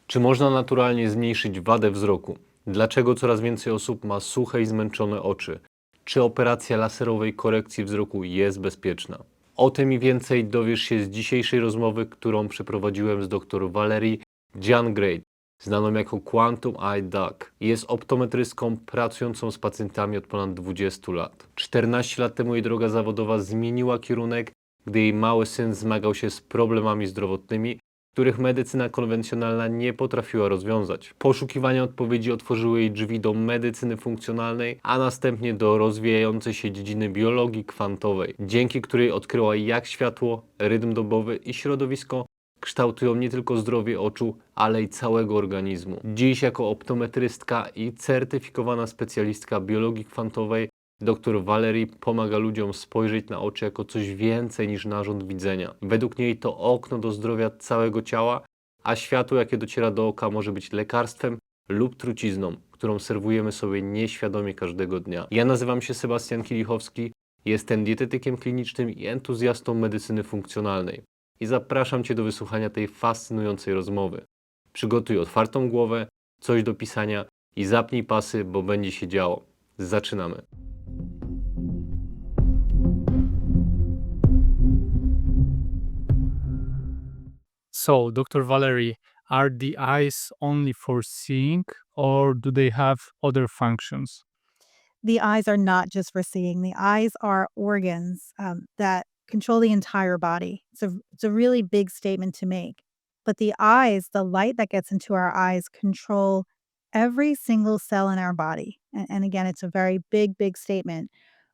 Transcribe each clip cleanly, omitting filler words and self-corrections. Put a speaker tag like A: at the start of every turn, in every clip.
A: Czy można naturalnie zmniejszyć wadę wzroku? Dlaczego coraz więcej osób ma suche i zmęczone oczy? Czy operacja laserowej korekcji wzroku jest bezpieczna? O tym i więcej dowiesz się z dzisiejszej rozmowy, którą przeprowadziłem z dr Valerie Giangre, znaną jako Quantum Eye Doc. Jest optometrystką pracującą z pacjentami od ponad 20 lat. 14 lat temu jej droga zawodowa zmieniła kierunek, gdy jej mały syn zmagał się z problemami zdrowotnymi, których medycyna konwencjonalna nie potrafiła rozwiązać. Poszukiwania odpowiedzi otworzyły jej drzwi do medycyny funkcjonalnej, a następnie do rozwijającej się dziedziny biologii kwantowej, dzięki której odkryła, jak światło, rytm dobowy i środowisko kształtują nie tylko zdrowie oczu, ale i całego organizmu. Dziś jako optometrystka i certyfikowana specjalistka biologii kwantowej dr Valerie pomaga ludziom spojrzeć na oczy jako coś więcej niż narząd widzenia. Według niej to okno do zdrowia całego ciała, a światło, jakie dociera do oka, może być lekarstwem lub trucizną, którą serwujemy sobie nieświadomie każdego dnia. Ja nazywam się Sebastian Kielichowski, jestem dietetykiem klinicznym i entuzjastą medycyny funkcjonalnej. I zapraszam Cię do wysłuchania tej fascynującej rozmowy. Przygotuj otwartą głowę, coś do pisania i zapnij pasy, bo będzie się działo. Zaczynamy.
B: So, Dr. Valerie, are the eyes only for seeing or do they have other functions?
C: The eyes are not just for seeing. The eyes are organs that control the entire body. It's a really big statement to make. But the eyes, the light that gets into our eyes, control every single cell in our body. And again, it's a very big, big statement.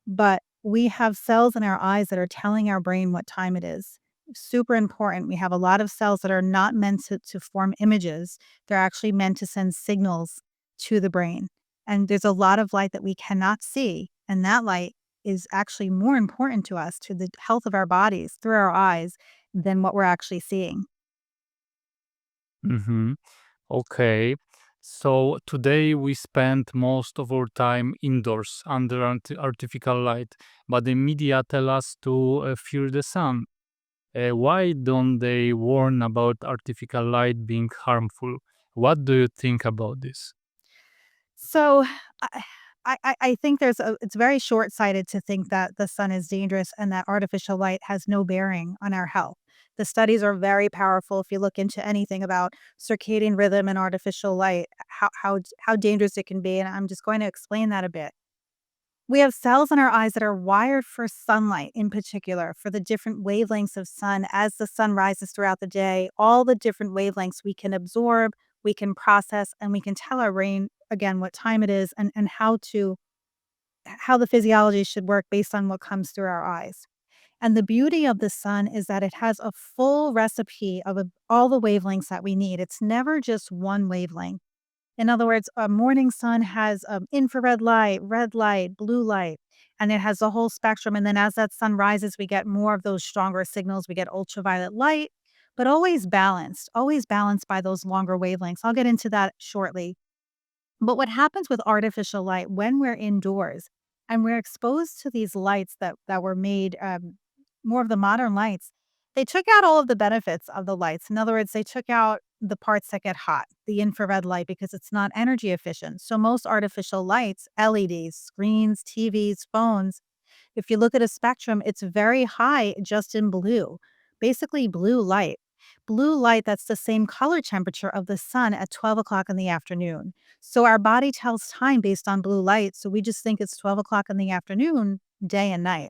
C: But we have cells in our eyes that are telling our brain what time it is. Super important. We have a lot of cells that are not meant to form images, they're actually meant to send signals to the brain. And there's a lot of light that we cannot see. And that light is actually more important to us, to the health of our bodies through our eyes, than what we're actually seeing.
B: Mm-hmm. Okay. So today we spend most of our time indoors under artificial light, but the media tell us to fear the sun. Why don't they warn about artificial light being harmful? What do you think about this?
C: So I, I think it's very short sighted to think that the sun is dangerous and that artificial light has no bearing on our health. The studies are very powerful. If you look into anything about circadian rhythm and artificial light, how dangerous it can be, and I'm just going to explain that a bit. We have cells in our eyes that are wired for sunlight, in particular, for the different wavelengths of sun as the sun rises throughout the day, all the different wavelengths we can absorb, we can process, and we can tell our brain, again, what time it is and how the physiology should work based on what comes through our eyes. And the beauty of the sun is that it has a full recipe of all the wavelengths that we need. It's never just one wavelength. In other words, a morning sun has infrared light, red light, blue light, and it has the whole spectrum. And then as that sun rises, we get more of those stronger signals. We get ultraviolet light, but always balanced by those longer wavelengths. I'll get into that shortly. But what happens with artificial light when we're indoors and we're exposed to these lights that were made more of the modern lights, they took out all of the benefits of the lights. In other words, they took out the parts that get hot, the infrared light, because it's not energy efficient. So most artificial lights, LEDs, screens, TVs, phones, if you look at a spectrum, it's very high just in blue, basically blue light. Blue light that's the same color temperature of the sun at 12 o'clock in the afternoon. So our body tells time based on blue light. So we just think it's 12 o'clock in the afternoon, day and night.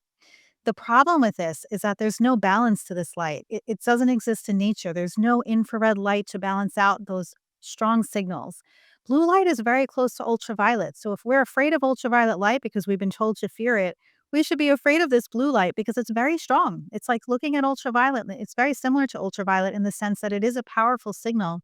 C: The problem with this is that there's no balance to this light. It doesn't exist in nature. There's no infrared light to balance out those strong signals. Blue light is very close to ultraviolet. So if we're afraid of ultraviolet light because we've been told to fear it, we should be afraid of this blue light because it's very strong. It's like looking at ultraviolet. It's very similar to ultraviolet in the sense that it is a powerful signal.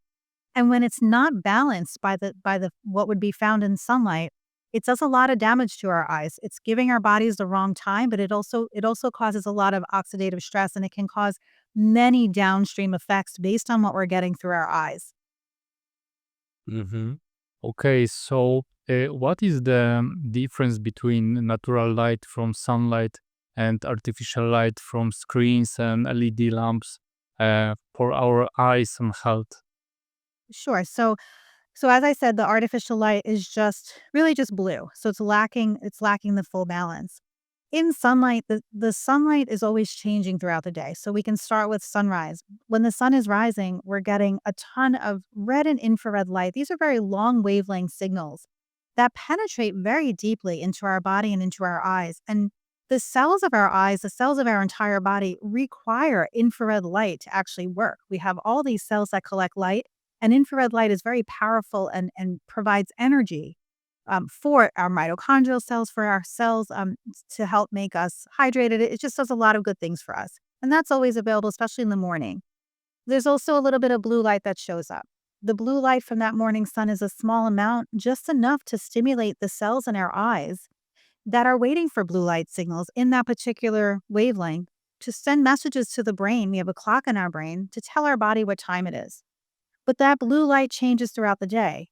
C: And when it's not balanced by the what would be found in sunlight, it does a lot of damage to our eyes. It's giving our bodies the wrong time, but it also causes a lot of oxidative stress, and it can cause many downstream effects based on what we're getting through our eyes.
B: Mm-hmm. Okay, so what is the difference between natural light from sunlight and artificial light from screens and LED lamps for our eyes and health?
C: Sure. So as I said, the artificial light is just really just blue. So it's lacking the full balance. In sunlight, the sunlight is always changing throughout the day. So we can start with sunrise. When the sun is rising, we're getting a ton of red and infrared light. These are very long wavelength signals that penetrate very deeply into our body and into our eyes. And the cells of our eyes, the cells of our entire body require infrared light to actually work. We have all these cells that collect light, and infrared light is very powerful and provides energy for our mitochondrial cells, for our cells to help make us hydrated. It just does a lot of good things for us. And that's always available, especially in the morning. There's also a little bit of blue light that shows up. The blue light from that morning sun is a small amount, just enough to stimulate the cells in our eyes that are waiting for blue light signals in that particular wavelength to send messages to the brain. We have a clock in our brain to tell our body what time it is. But that blue light changes throughout the day.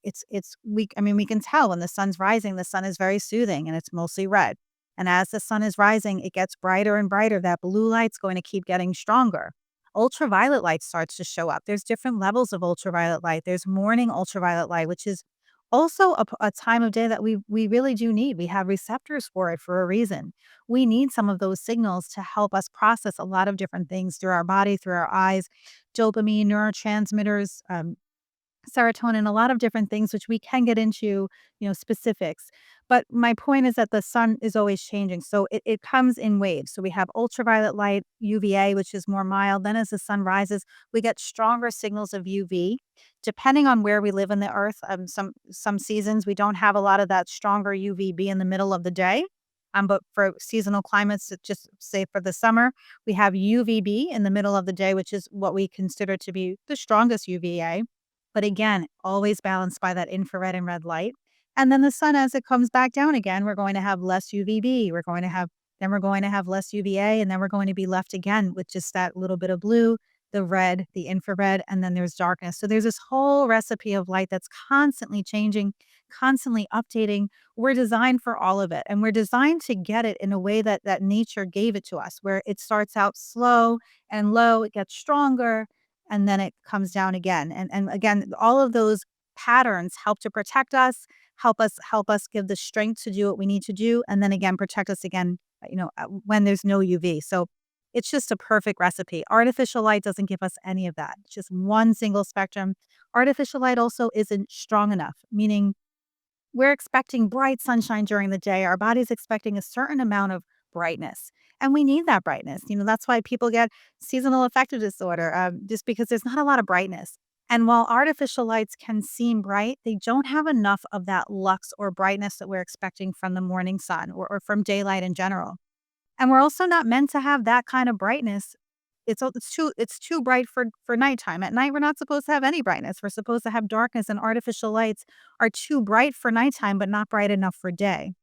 C: We can tell when the sun's rising, the sun is very soothing and it's mostly red. And as the sun is rising, it gets brighter and brighter. That blue light's going to keep getting stronger. Ultraviolet light starts to show up. There's different levels of ultraviolet light. There's morning ultraviolet light, which is also a time of day that we really do need. We have receptors for it for a reason. We need some of those signals to help us process a lot of different things through our body, through our eyes, dopamine, neurotransmitters, serotonin, a lot of different things, which we can get into, specifics. But my point is that the sun is always changing. So it comes in waves. So we have ultraviolet light, UVA, which is more mild. Then as the sun rises, we get stronger signals of UV. Depending on where we live in the earth, some seasons we don't have a lot of that stronger UVB in the middle of the day. But for seasonal climates, just say for the summer, we have UVB in the middle of the day, which is what we consider to be the strongest UVA. But again, always balanced by that infrared and red light. And then the sun, as it comes back down again, we're going to have less UVB. We're going to have less UVA, and then we're going to be left again with just that little bit of blue, the red, the infrared, and then there's darkness. So there's this whole recipe of light that's constantly changing, constantly updating. We're designed for all of it, and we're designed to get it in a way that nature gave it to us, where it starts out slow and low, it gets stronger, and then it comes down again. And again, all of those patterns help to protect us, help us give the strength to do what we need to do, and then again protect us again, when there's no UV. So it's just a perfect recipe. Artificial light doesn't give us any of that. It's just one single spectrum. Artificial light also isn't strong enough, meaning we're expecting bright sunshine during the day. Our body's expecting a certain amount of brightness. And we need that brightness. That's why people get seasonal affective disorder, just because there's not a lot of brightness. And while artificial lights can seem bright, they don't have enough of that lux or brightness that we're expecting from the morning sun or from daylight in general. And we're also not meant to have that kind of brightness. It's too bright for nighttime. At night, we're not supposed to have any brightness. We're supposed to have darkness, and artificial lights are too bright for nighttime, but not bright enough for day.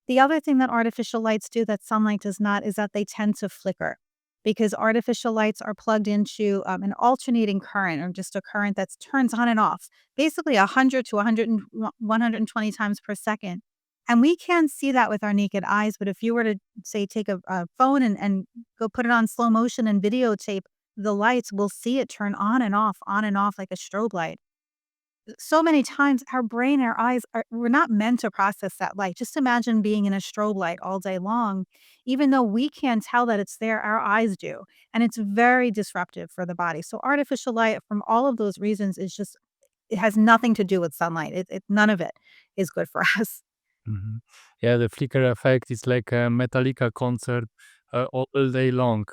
C: The other thing that artificial lights do that sunlight does not is that they tend to flicker, because artificial lights are plugged into an alternating current, or just a current that turns on and off, basically 100 to 120 times per second. And we can't see that with our naked eyes. But if you were to, say, take a phone and go put it on slow motion and videotape the lights, we'll see it turn on and off like a strobe light. So many times our brain, our eyes, we're not meant to process that light. Just imagine being in a strobe light all day long. Even though we can't tell that it's there, our eyes do. And it's very disruptive for the body. So artificial light, from all of those reasons, it has nothing to do with sunlight. None of it is good for us.
B: Mhm. Yeah, the flicker effect is like a Metallica concert all day long.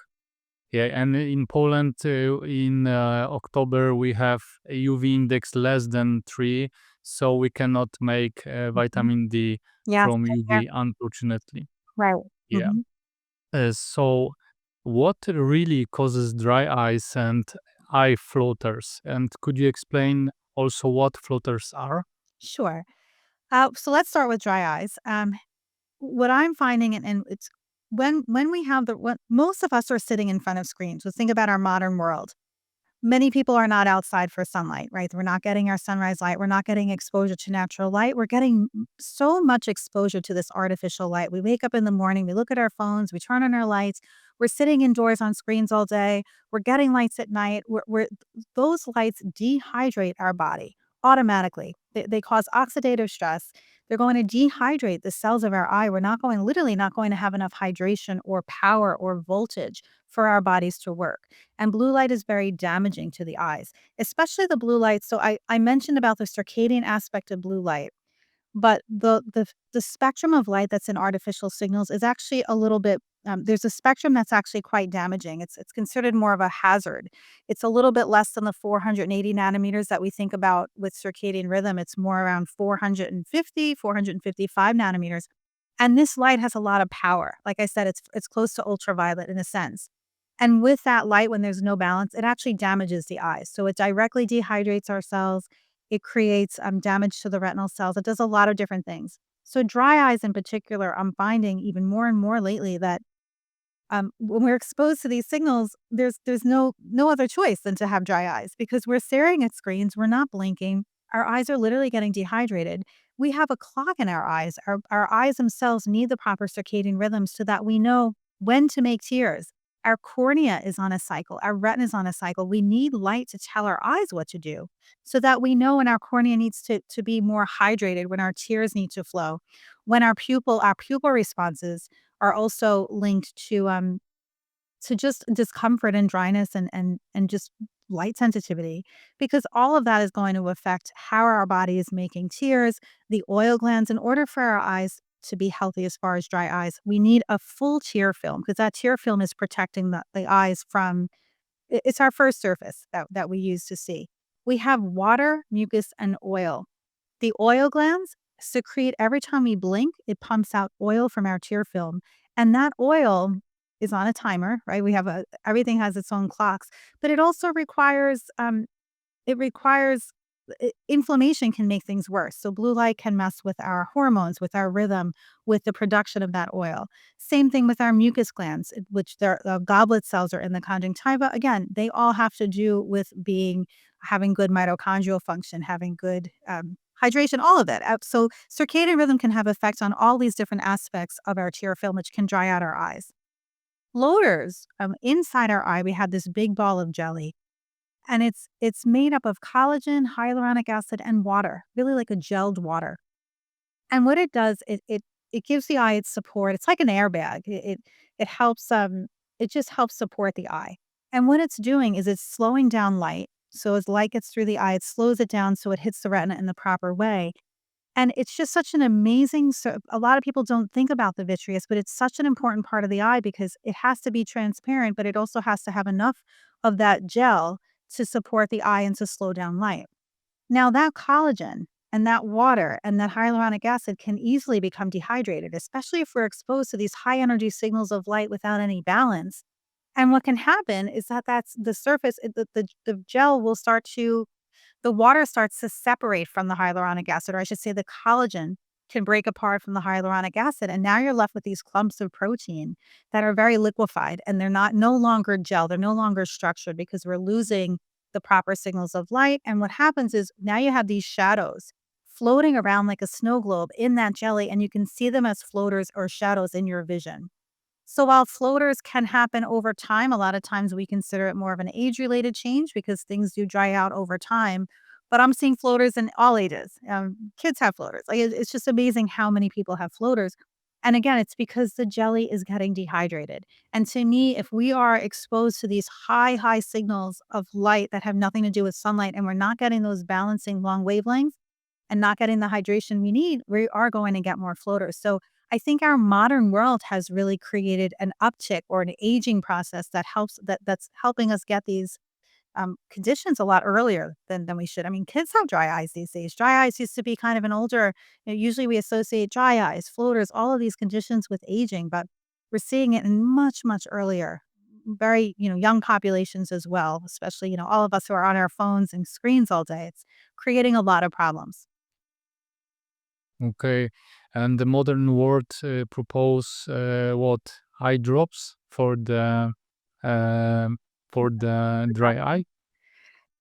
B: Yeah, and in Poland, in October, we have a UV index less than 3, so we cannot make vitamin D
C: Yeah,
B: from
C: same here.
B: UV, unfortunately.
C: Right.
B: Yeah.
C: Mhm.
B: So, what really causes dry eyes and eye floaters? And could you explain also what floaters are?
C: Sure. So let's start with dry eyes. What I'm finding, and it's when we have when most of us are sitting in front of screens. So think about our modern world. many people are not outside for sunlight, right? We're not getting our sunrise light. We're not getting exposure to natural light. We're getting so much exposure to this artificial light. We wake up in the morning, we look at our phones, we turn on our lights. We're sitting indoors on screens all day. We're getting lights at night. Those lights dehydrate our body automatically. They cause oxidative stress. They're going to dehydrate the cells of our eye. We're literally not going to have enough hydration or power or voltage for our bodies to work. And blue light is very damaging to the eyes, especially the blue light. So I mentioned about the circadian aspect of blue light, but the spectrum of light that's in artificial signals is actually a little bit. There's a spectrum that's actually quite damaging. It's considered more of a hazard. It's a little bit less than the 480 nanometers that we think about with circadian rhythm. It's more around 450, 455 nanometers. And this light has a lot of power. Like I said, it's close to ultraviolet in a sense. And with that light, when there's no balance, it actually damages the eyes. So it directly dehydrates our cells. It creates damage to the retinal cells. It does a lot of different things. So dry eyes in particular, I'm finding even more and more lately that when we're exposed to these signals, there's no other choice than to have dry eyes because we're staring at screens, we're not blinking, our eyes are literally getting dehydrated. We have a clog in our eyes. Our eyes themselves need the proper circadian rhythm so that we know when to make tears. Our cornea is on a cycle. Our retina is on a cycle. We need light to tell our eyes what to do so that we know when our cornea needs to be more hydrated, when our tears need to flow, when our pupil responses are also linked to just discomfort and dryness and just light sensitivity, because all of that is going to affect how our body is making tears, the oil glands. In order for our eyes to be healthy as far as dry eyes, we need a full tear film because that tear film is protecting the eyes from it's our first surface that we use to see. We have water, mucus, and oil. The oil glands secrete every time we blink, it pumps out oil from our tear film. And that oil is on a timer, right? Everything has its own clocks, but it also requires inflammation can make things worse. So blue light can mess with our hormones, with our rhythm, with the production of that oil. Same thing with our mucus glands, which their goblet cells are in the conjunctiva. Again, they all have to do with having good mitochondrial function, having good hydration, all of that. So circadian rhythm can have effects on all these different aspects of our tear film, which can dry out our eyes. Floaters, inside our eye, we have this big ball of jelly. And it's made up of collagen, hyaluronic acid, and water, really like a gelled water. And what it does, it gives the eye its support. It's like an airbag. It helps it just helps support the eye. And what it's doing is it's slowing down light. So as light gets through the eye, it slows it down so it hits the retina in the proper way. And it's just such an amazing, so a lot of people don't think about the vitreous, but it's such an important part of the eye because it has to be transparent, but it also has to have enough of that gel to support the eye and to slow down light. Now that collagen and that water and that hyaluronic acid can easily become dehydrated, especially if we're exposed to these high energy signals of light without any balance. And what can happen is that's the surface, the gel will the water starts to separate from the hyaluronic acid, or I should say the collagen can break apart from the hyaluronic acid. And now you're left with these clumps of protein that are very liquefied and they're no longer gel. They're no longer structured because we're losing the proper signals of light. And what happens is now you have these shadows floating around like a snow globe in that jelly, and you can see them as floaters or shadows in your vision. So while floaters can happen over time, a lot of times we consider it more of an age-related change because things do dry out over time. But I'm seeing floaters in all ages. Kids have floaters. Like it's just amazing how many people have floaters. And again, it's because the jelly is getting dehydrated. And to me, if we are exposed to these high signals of light that have nothing to do with sunlight, and we're not getting those balancing long wavelengths and not getting the hydration we need, we are going to get more floaters. So I think our modern world has really created an uptick or an aging process that's helping us get these conditions a lot earlier than we should. I mean, kids have dry eyes these days. Dry eyes used to be kind of an older, usually we associate dry eyes, floaters, all of these conditions with aging, but we're seeing it in much earlier, very, young populations as well, especially, all of us who are on our phones and screens all day. It's creating a lot of problems.
B: Okay. And the modern world propose what? Eye drops for the dry eye?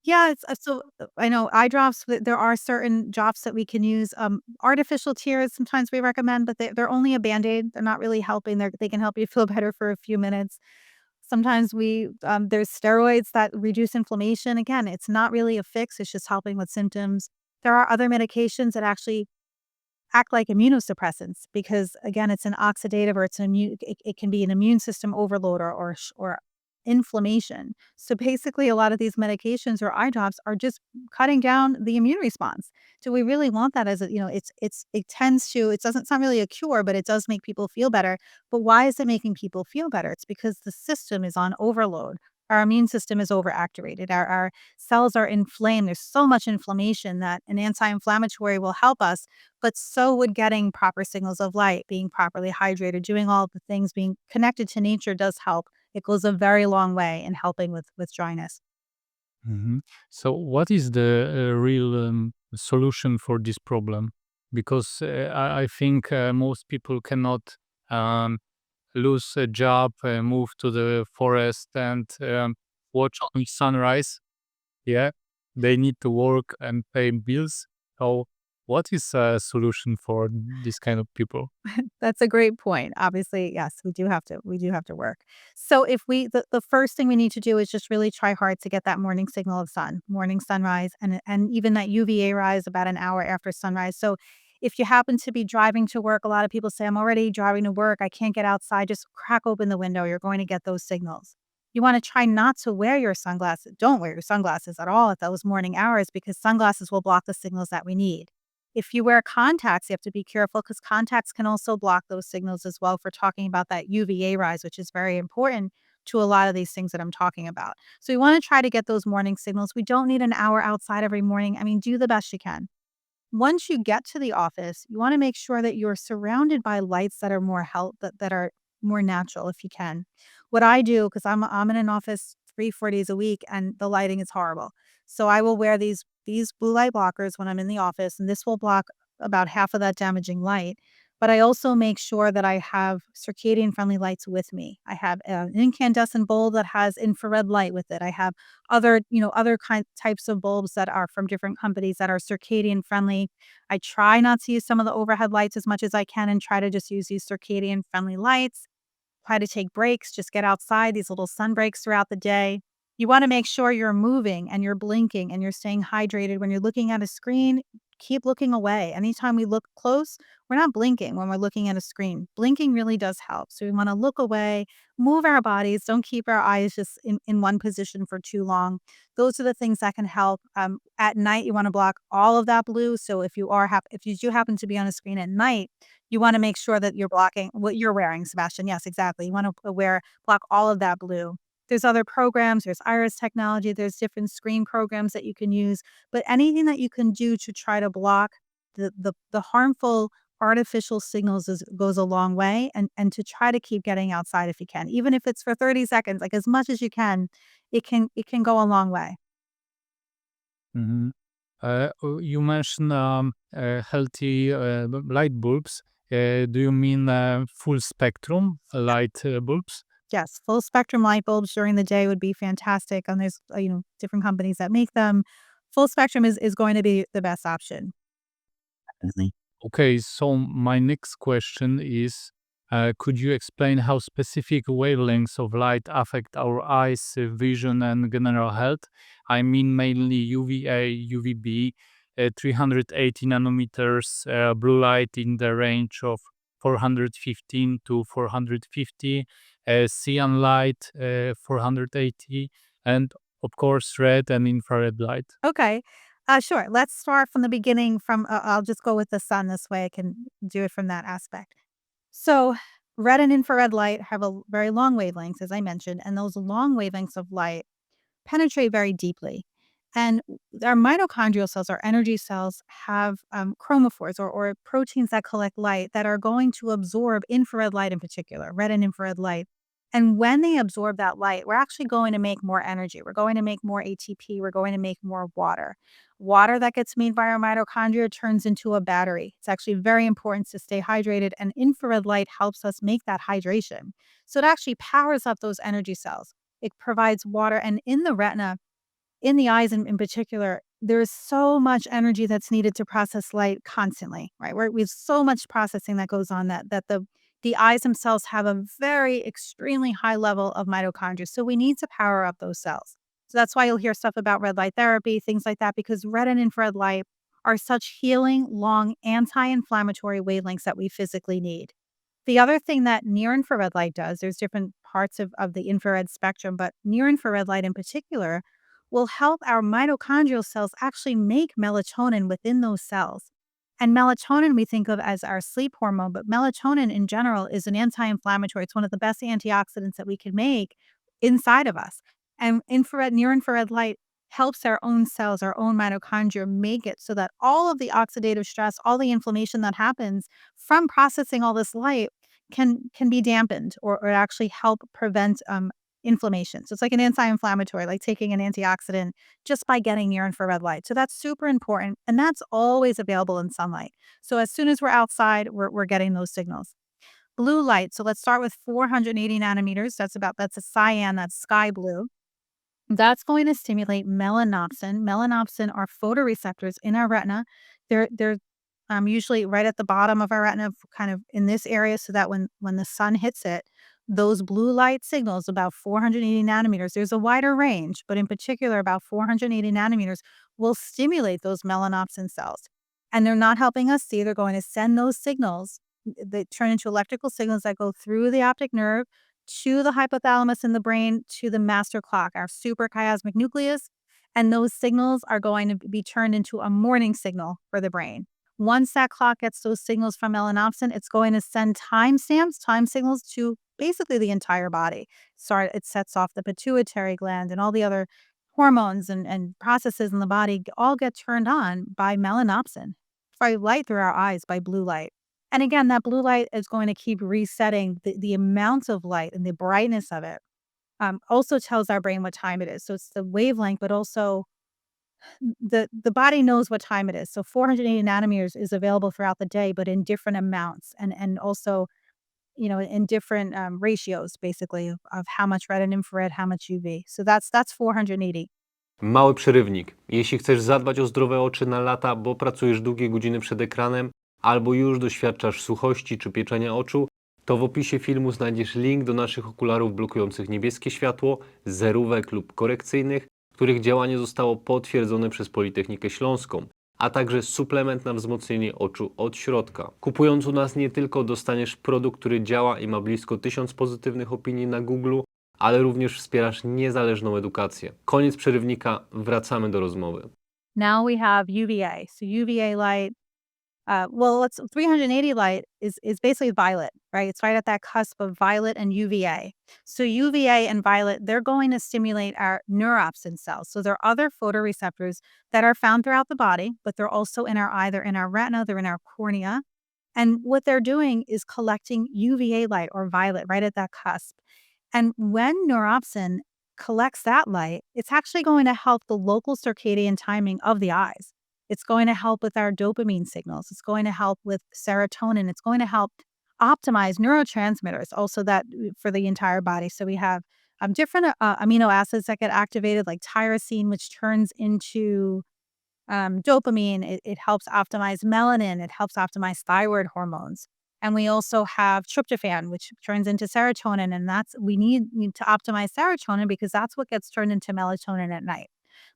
C: Yeah, I know eye drops, there are certain drops that we can use. Artificial tears sometimes we recommend, but they're only a Band-Aid. They're not really helping. They can help you feel better for a few minutes. Sometimes there's steroids that reduce inflammation. Again, it's not really a fix. It's just helping with symptoms. There are other medications that actually act like immunosuppressants because again, it's an oxidative or it can be an immune system overload or inflammation. So basically a lot of these medications or eye drops are just cutting down the immune response. Do we really want that as it's not really a cure, but it does make people feel better. But why is it making people feel better? It's because the system is on overload. Our immune system is overactivated. Our cells are inflamed. There's so much inflammation that an anti-inflammatory will help us, but so would getting proper signals of light, being properly hydrated, doing all the things, being connected to nature does help. It goes a very long way in helping with dryness.
B: Mhm. So, what is the real solution for this problem? Because I think most people cannot um, lose a job, move to the forest, and watch on sunrise. Yeah, they need to work and pay bills. So, what is a solution for this kind of people?
C: That's a great point. Obviously, yes, we do have to work. So if the first thing we need to do is just really try hard to get that morning signal of sun, morning sunrise, and even that UVA rise about an hour after sunrise. So if you happen to be driving to work, a lot of people say, I'm already driving to work. I can't get outside. Just crack open the window. You're going to get those signals. You want to try not to wear your sunglasses. Don't wear your sunglasses at all at those morning hours because sunglasses will block the signals that we need. If you wear contacts, you have to be careful because contacts can also block those signals as well for talking about that UVA rise, which is very important to a lot of these things that I'm talking about. So we want to try to get those morning signals. We don't need an hour outside every morning. I mean, do the best you can. Once you get to the office, you want to make sure that you're surrounded by lights that are more that are more natural if you can. What I do, because I'm in an office 3, 4 days a week and the lighting is horrible. So I will wear these blue light blockers when I'm in the office, and this will block about half of that damaging light. But I also make sure that I have circadian friendly lights with me. I have an incandescent bulb that has infrared light with it. I have other types of bulbs that are from different companies that are circadian friendly. I try not to use some of the overhead lights as much as I can and try to just use these circadian friendly lights. Try to take breaks, just get outside, these little sun breaks throughout the day. You want to make sure you're moving and you're blinking and you're staying hydrated. When you're looking at a screen, keep looking away. Anytime we look close, we're not blinking when we're looking at a screen. Blinking really does help. So we want to look away, move our bodies, don't keep our eyes just in one position for too long. Those are the things that can help. At night, you want to block all of that blue. So if you do happen to be on a screen at night, you wanna make sure that you're blocking what you're wearing, Sebastian. Yes, exactly. You wanna block all of that blue. There's other programs, there's iris technology, there's different screen programs that you can use, but anything that you can do to try to block the harmful artificial signals goes a long way, and to try to keep getting outside if you can. Even if it's for 30 seconds, like, as much as you can, it can go a long way.
B: Mhm. You mentioned healthy light bulbs. Do you mean full spectrum light bulbs?
C: Yes, full spectrum light bulbs during the day would be fantastic, and there's, different companies that make them. Full spectrum is going to be the best option. Definitely.
B: Okay, so my next question is could you explain how specific wavelengths of light affect our eyes, vision, and general health? I mean, mainly UVA, UVB, 380 nanometers, blue light in the range of 415 to 450, cyan light, 480, and of course, red and infrared light.
C: Okay. Sure. Let's start from the beginning I'll just go with the sun this way I can do it from that aspect. So, red and infrared light have a very long wavelengths, as I mentioned, and those long wavelengths of light penetrate very deeply. And our mitochondrial cells, our energy cells, have chromophores or proteins that collect light that are going to absorb infrared light in particular, red and infrared light. And when they absorb that light, we're actually going to make more energy. We're going to make more ATP. We're going to make more water. Water that gets made by our mitochondria turns into a battery. It's actually very important to stay hydrated, and infrared light helps us make that hydration. So it actually powers up those energy cells. It provides water, and in the retina, in the eyes in particular, there's so much energy that's needed to process light constantly, right? We have so much processing that goes on that the eyes themselves have a very extremely high level of mitochondria. So we need to power up those cells. So that's why you'll hear stuff about red light therapy, things like that, because red and infrared light are such healing, long, anti-inflammatory wavelengths that we physically need. The other thing that near infrared light does, there's different parts of the infrared spectrum, but near infrared light in particular will help our mitochondrial cells actually make melatonin within those cells. And melatonin we think of as our sleep hormone, but melatonin in general is an anti-inflammatory. It's one of the best antioxidants that we can make inside of us. And near infrared light helps our own cells, our own mitochondria make it so that all of the oxidative stress, all the inflammation that happens from processing all this light can be dampened or actually help prevent inflammation. So it's like an anti-inflammatory, like taking an antioxidant just by getting near infrared light. So that's super important. And that's always available in sunlight. So as soon as we're outside, we're getting those signals. Blue light. So let's start with 480 nanometers. That's a cyan, that's sky blue. That's going to stimulate melanopsin. Melanopsin are photoreceptors in our retina. They're usually right at the bottom of our retina, kind of in this area, so that when the sun hits it, those blue light signals, about 480 nanometers, there's a wider range, but in particular, about 480 nanometers will stimulate those melanopsin cells. And they're not helping us see. They're going to send those signals that turn into electrical signals that go through the optic nerve to the hypothalamus in the brain, to the master clock, our suprachiasmatic nucleus. And those signals are going to be turned into a morning signal for the brain. Once that clock gets those signals from melanopsin, it's going to send time signals to basically the entire body. It sets off the pituitary gland and all the other hormones and processes in the body all get turned on by melanopsin, by light through our eyes, by blue light. And again, that blue light is going to keep resetting the amount of light and the brightness of it. Also tells our brain what time it is. So it's the wavelength, but also the body knows what time it is. So 480 nanometers is available throughout the day, but in different amounts and also, in different ratios, basically, of how much red and infrared, how much UV. So that's 480.
A: Mały przerywnik. Jeśli chcesz zadbać o zdrowe oczy na lata, bo pracujesz długie godziny przed ekranem, albo już doświadczasz suchości czy pieczenia oczu, to w opisie filmu znajdziesz link do naszych okularów blokujących niebieskie światło, zerówek lub korekcyjnych, których działanie zostało potwierdzone przez Politechnikę Śląską, a także suplement na wzmocnienie oczu od środka. Kupując u nas nie tylko dostaniesz produkt, który działa i ma blisko 1000 pozytywnych opinii na Google, ale również wspierasz niezależną edukację. Koniec przerywnika, wracamy do rozmowy.
C: Now we have UVA. So UVA light, 380 light is basically violet, right? It's right at that cusp of violet and UVA. So UVA and violet, they're going to stimulate our neuropsin cells. So there are other photoreceptors that are found throughout the body, but they're also in our eye, they're in our retina, they're in our cornea. And what they're doing is collecting UVA light or violet right at that cusp. And when neuropsin collects that light, it's actually going to help the local circadian timing of the eyes. It's going to help with our dopamine signals. It's going to help with serotonin. It's going to help optimize neurotransmitters also that for the entire body. So we have different amino acids that get activated, like tyrosine, which turns into dopamine. It helps optimize melanin. It helps optimize thyroid hormones. And we also have tryptophan, which turns into serotonin. And we need to optimize serotonin because that's what gets turned into melatonin at night.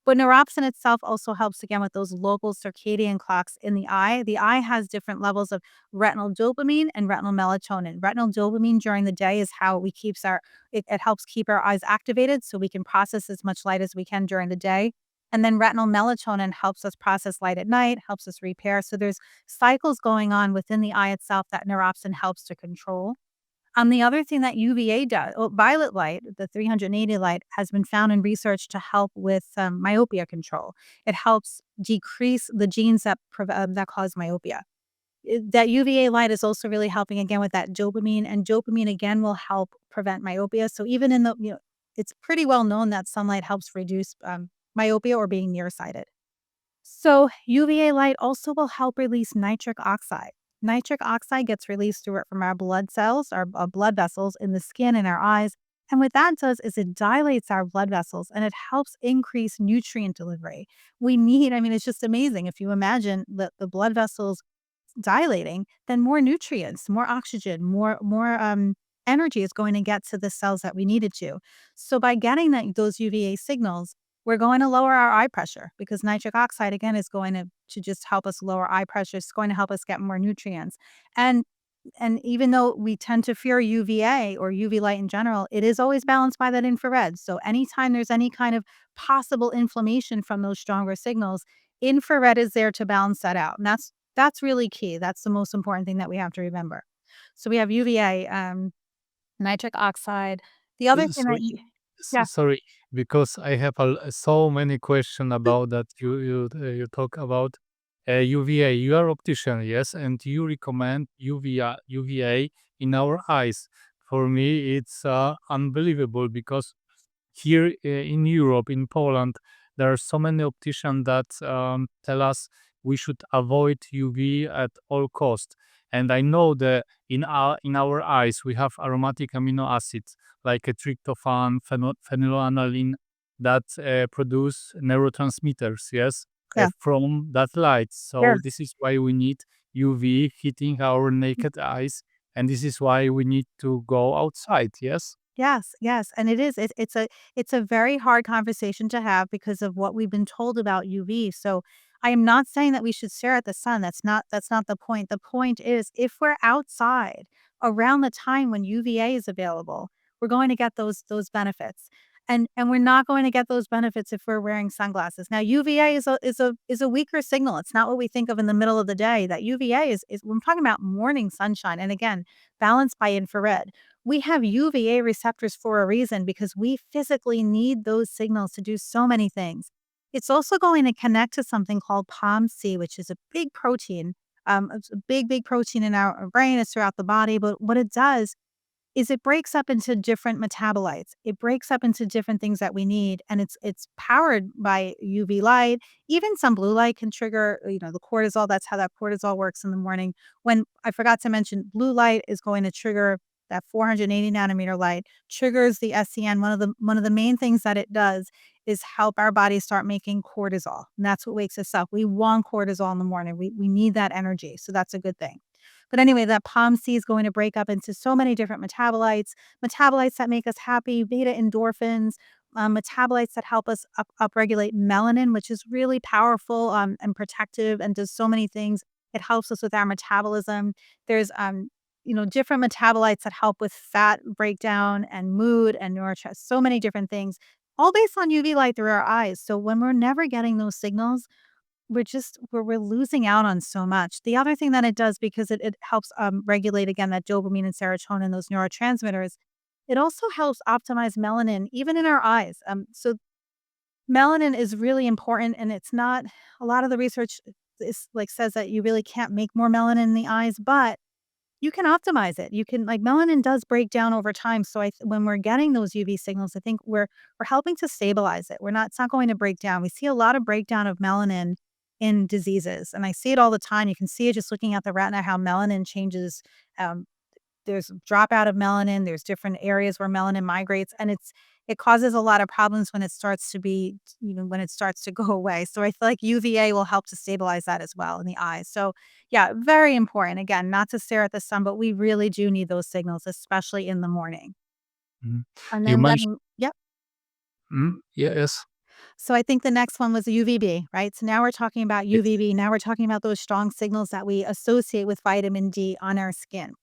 C: But neuropsin itself also helps again with those local circadian clocks in the eye. The eye has different levels of retinal dopamine and retinal melatonin. Retinal dopamine during the day is how it helps keep our eyes activated so we can process as much light as we can during the day. And then retinal melatonin helps us process light at night, helps us repair. So there's cycles going on within the eye itself that neuropsin helps to control. The other thing that UVA does, violet light, the 380 light, has been found in research to help with myopia control. It helps decrease the genes that cause myopia. That UVA light is also really helping again with that dopamine, and dopamine again will help prevent myopia. So even it's pretty well known that sunlight helps reduce myopia or being nearsighted. So UVA light also will help release nitric oxide. Nitric oxide gets released from our blood cells, our blood vessels in the skin and our eyes. And what that does is it dilates our blood vessels and it helps increase nutrient delivery. I mean, it's just amazing. If you imagine the blood vessels dilating, then more nutrients, more oxygen, more energy is going to get to the cells that we needed to. So by getting those UVA signals, we're going to lower our eye pressure because nitric oxide again is going to just help us lower eye pressure. It's going to help us get more nutrients. And and even though we tend to fear UVA or UV light in general, it is always balanced by that infrared. So anytime there's any kind of possible inflammation from those stronger signals, infrared is there to balance that out. And that's really key. That's the most important thing that we have to remember. So we have UVA, nitric oxide. The other thing that
B: Sorry,
C: yeah,
B: sorry, because I have so many questions about that. You talk about UVA. You are optician, yes, and you recommend UVA in our eyes. For me, it's unbelievable because here in Europe, in Poland, there are so many opticians that tell us we should avoid UV at all cost. And I know that in our eyes we have aromatic amino acids like a tryptophan, phenylalanine that produce neurotransmitters. Yes,
C: yeah,
B: from that light.
C: yeah.
B: So this is why we need UV hitting our naked eyes, and this is why we need to go outside. Yes.
C: Yes, yes, and it is. It's a very hard conversation to have because of what we've been told about UV. So I am not saying that we should stare at the sun. That's not the point. The point is if we're outside around the time when UVA is available, we're going to get those benefits. And we're not going to get those benefits if we're wearing sunglasses. Now UVA is a weaker signal. It's not what we think of in the middle of the day. That UVA is I'm talking about morning sunshine and again, balanced by infrared. We have UVA receptors for a reason because we physically need those signals to do so many things. It's also going to connect to something called POMC, which is a big protein. It's a big protein in our brain. It's throughout the body. But what it does is it breaks up into different metabolites. It breaks up into different things that we need, and it's powered by UV light. Even some blue light can trigger, the cortisol. That's how that cortisol works in the morning. When I forgot to mention, blue light is going to trigger that 480 nanometer light, triggers the SCN. One of the main things that it does is help our body start making cortisol, and that's what wakes us up. We want cortisol in the morning. We need that energy, so that's a good thing. But anyway, that POMC is going to break up into so many different metabolites that make us happy, beta endorphins, metabolites that help us upregulate melanin, which is really powerful and protective and does so many things. It helps us with our metabolism. There's different metabolites that help with fat breakdown and mood and neurotransmitters, so many different things, all based on UV light through our eyes. So when we're never getting those signals, we're losing out on so much. The other thing that it does because it helps, regulate again that dopamine and serotonin, those neurotransmitters, it also helps optimize melanin even in our eyes. So melanin is really important and it's not a lot of the research is like says that you really can't make more melanin in the eyes, but you can optimize it. You can like melanin does break down over time. So when we're getting those UV signals, I think we're helping to stabilize it. It's not going to break down. We see a lot of breakdown of melanin in diseases, and I see it all the time. You can see it just looking at the retina how melanin changes. Um, there's dropout of melanin. There's different areas where melanin migrates, and it causes a lot of problems when it starts to be, when it starts to go away. So I feel like UVA will help to stabilize that as well in the eyes. So yeah, very important. Again, not to stare at the sun, but we really do need those signals, especially in the morning.
B: Mhm.
C: And
B: You
C: then
B: mentioned,
C: yep.
B: yes.
C: So I think the next one was UVB, right? So now we're talking about UVB. Now we're talking about those strong signals that we associate with vitamin D on our skin.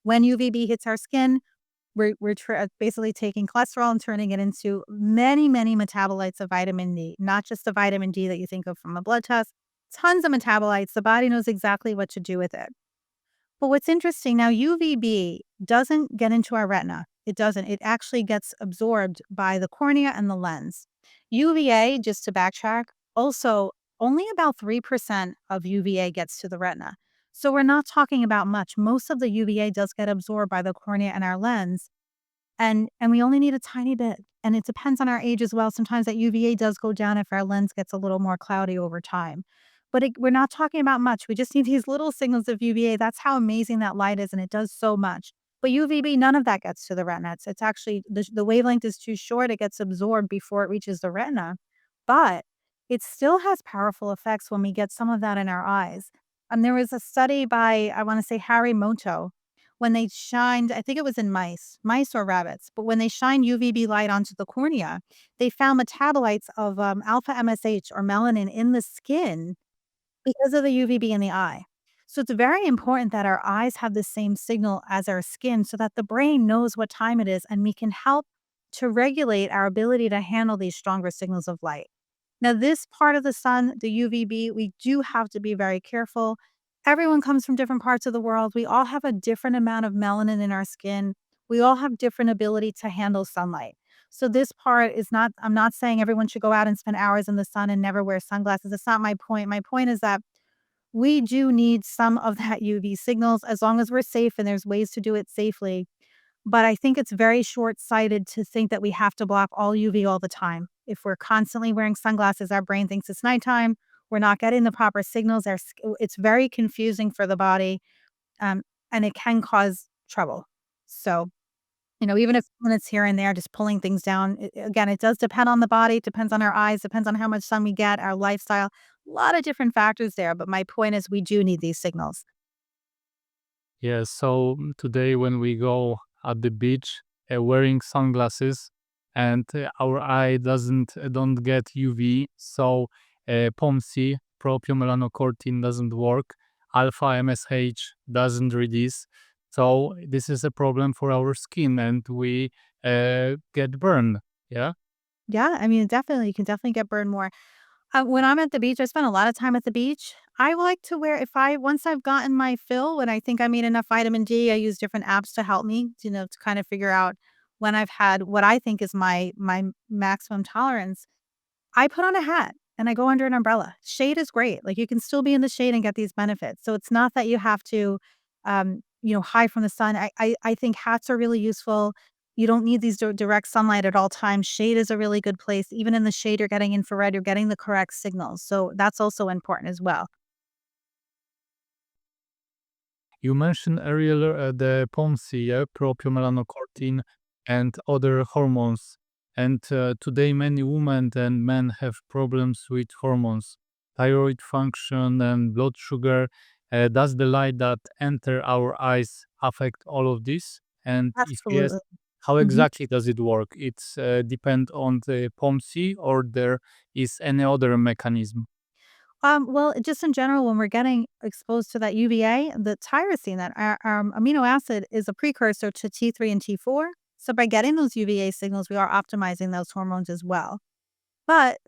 C: When UVB hits our skin, we're basically taking cholesterol and turning it into many, many metabolites of vitamin D, not just the vitamin D that you think of from a blood test. Tons of metabolites. The body knows exactly what to do with it. But what's interesting now, UVB doesn't get into our retina. It doesn't. It actually gets absorbed by the cornea and the lens. UVA, just to backtrack, also only about 3% of UVA gets to the retina. So we're not talking about much. Most of the UVA does get absorbed by the cornea and our lens. And we only need a tiny bit. And it depends on our age as well. Sometimes that UVA does go down if our lens gets a little more cloudy over time. But we're not talking about much. We just need these little signals of UVA. That's how amazing that light is, and it does so much. But UVB, none of that gets to the retina. It's actually the wavelength is too short. It gets absorbed before it reaches the retina. But it still has powerful effects when we get some of that in our eyes. There was a study by, I want to say, Harry Moto, when they shined, I think it was in mice or rabbits, but when they shined UVB light onto the cornea, they found metabolites of alpha MSH or melanin in the skin because of the UVB in the eye. So it's very important that our eyes have the same signal as our skin so that the brain knows what time it is and we can help to regulate our ability to handle these stronger signals of light. Now, this part of the sun, the UVB, we do have to be very careful. Everyone comes from different parts of the world. We all have a different amount of melanin in our skin. We all have different ability to handle sunlight. So this part is not, I'm not saying everyone should go out and spend hours in the sun and never wear sunglasses. That's not my point. My point is that we do need some of that UV signals as long as we're safe and there's ways to do it safely. But I think it's very short-sighted to think that we have to block all UV all the time. If we're constantly wearing sunglasses, our brain thinks it's nighttime. We're not getting the proper signals. It's very confusing for the body, um, and it can cause trouble. So, even if minutes here and there, just pulling things down. Again, it does depend on the body, depends on our eyes, depends on how much sun we get, our lifestyle. A lot of different factors there. But my point is, we do need these signals.
B: Yeah, so today when we go at the beach wearing sunglasses and our eye don't get UV, so POMC, propionmelanocortin doesn't work, alpha MSH doesn't release. So this is a problem for our skin and we get burned. Yeah.
C: Yeah, definitely, you can definitely get burned more. When I'm at the beach, I spend a lot of time at the beach. I like to wear once I've gotten my fill, when I think I need enough vitamin D, I use different apps to help me, to kind of figure out when I've had what I think is my maximum tolerance. I put on a hat and I go under an umbrella. Shade is great. Like, you can still be in the shade and get these benefits. So it's not that you have to, hide from the sun. I think hats are really useful. You don't need these direct sunlight at all times. Shade is a really good place. Even in the shade, you're getting infrared, you're getting the correct signals. So that's also important as well.
B: You mentioned earlier the POMC, yeah, propionmelanocortin, and other hormones. And today, many women and men have problems with hormones, thyroid function, and blood sugar. Does the light that enter our eyes affect all of this? And if yes,
C: Absolutely.
B: how exactly does it work? It's depend on the POMC, or there is any other mechanism?
C: Well, just in general, when we're getting exposed to that UVA, the tyrosine, that our amino acid, is a precursor to T3 and T4. So by getting those UVA signals, we are optimizing those hormones as well. But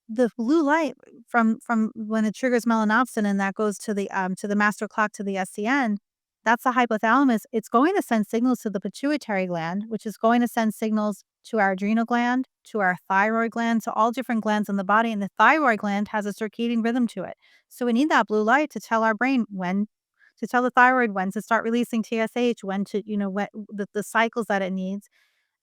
C: the blue light from when it triggers melanopsin and that goes to the master clock, to the SCN, that's the hypothalamus. It's going to send signals to the pituitary gland, which is going to send signals to our adrenal gland, to our thyroid gland, to all different glands in the body. And the thyroid gland has a circadian rhythm to it. So we need that blue light to tell our brain when to tell the thyroid when to start releasing TSH, when to, what the cycles that it needs.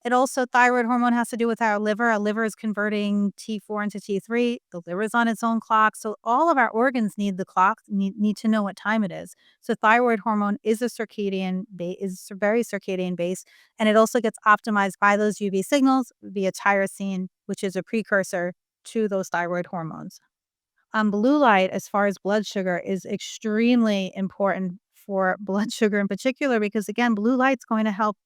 C: It also, thyroid hormone has to do with our liver. Our liver is converting T4 into T3. The liver is on its own clock. So all of our organs need the clock, need to know what time it is. So thyroid hormone is is very circadian based, and it also gets optimized by those UV signals via tyrosine, which is a precursor to those thyroid hormones. Blue light, as far as blood sugar, is extremely important for blood sugar in particular, because again, blue light's going to help.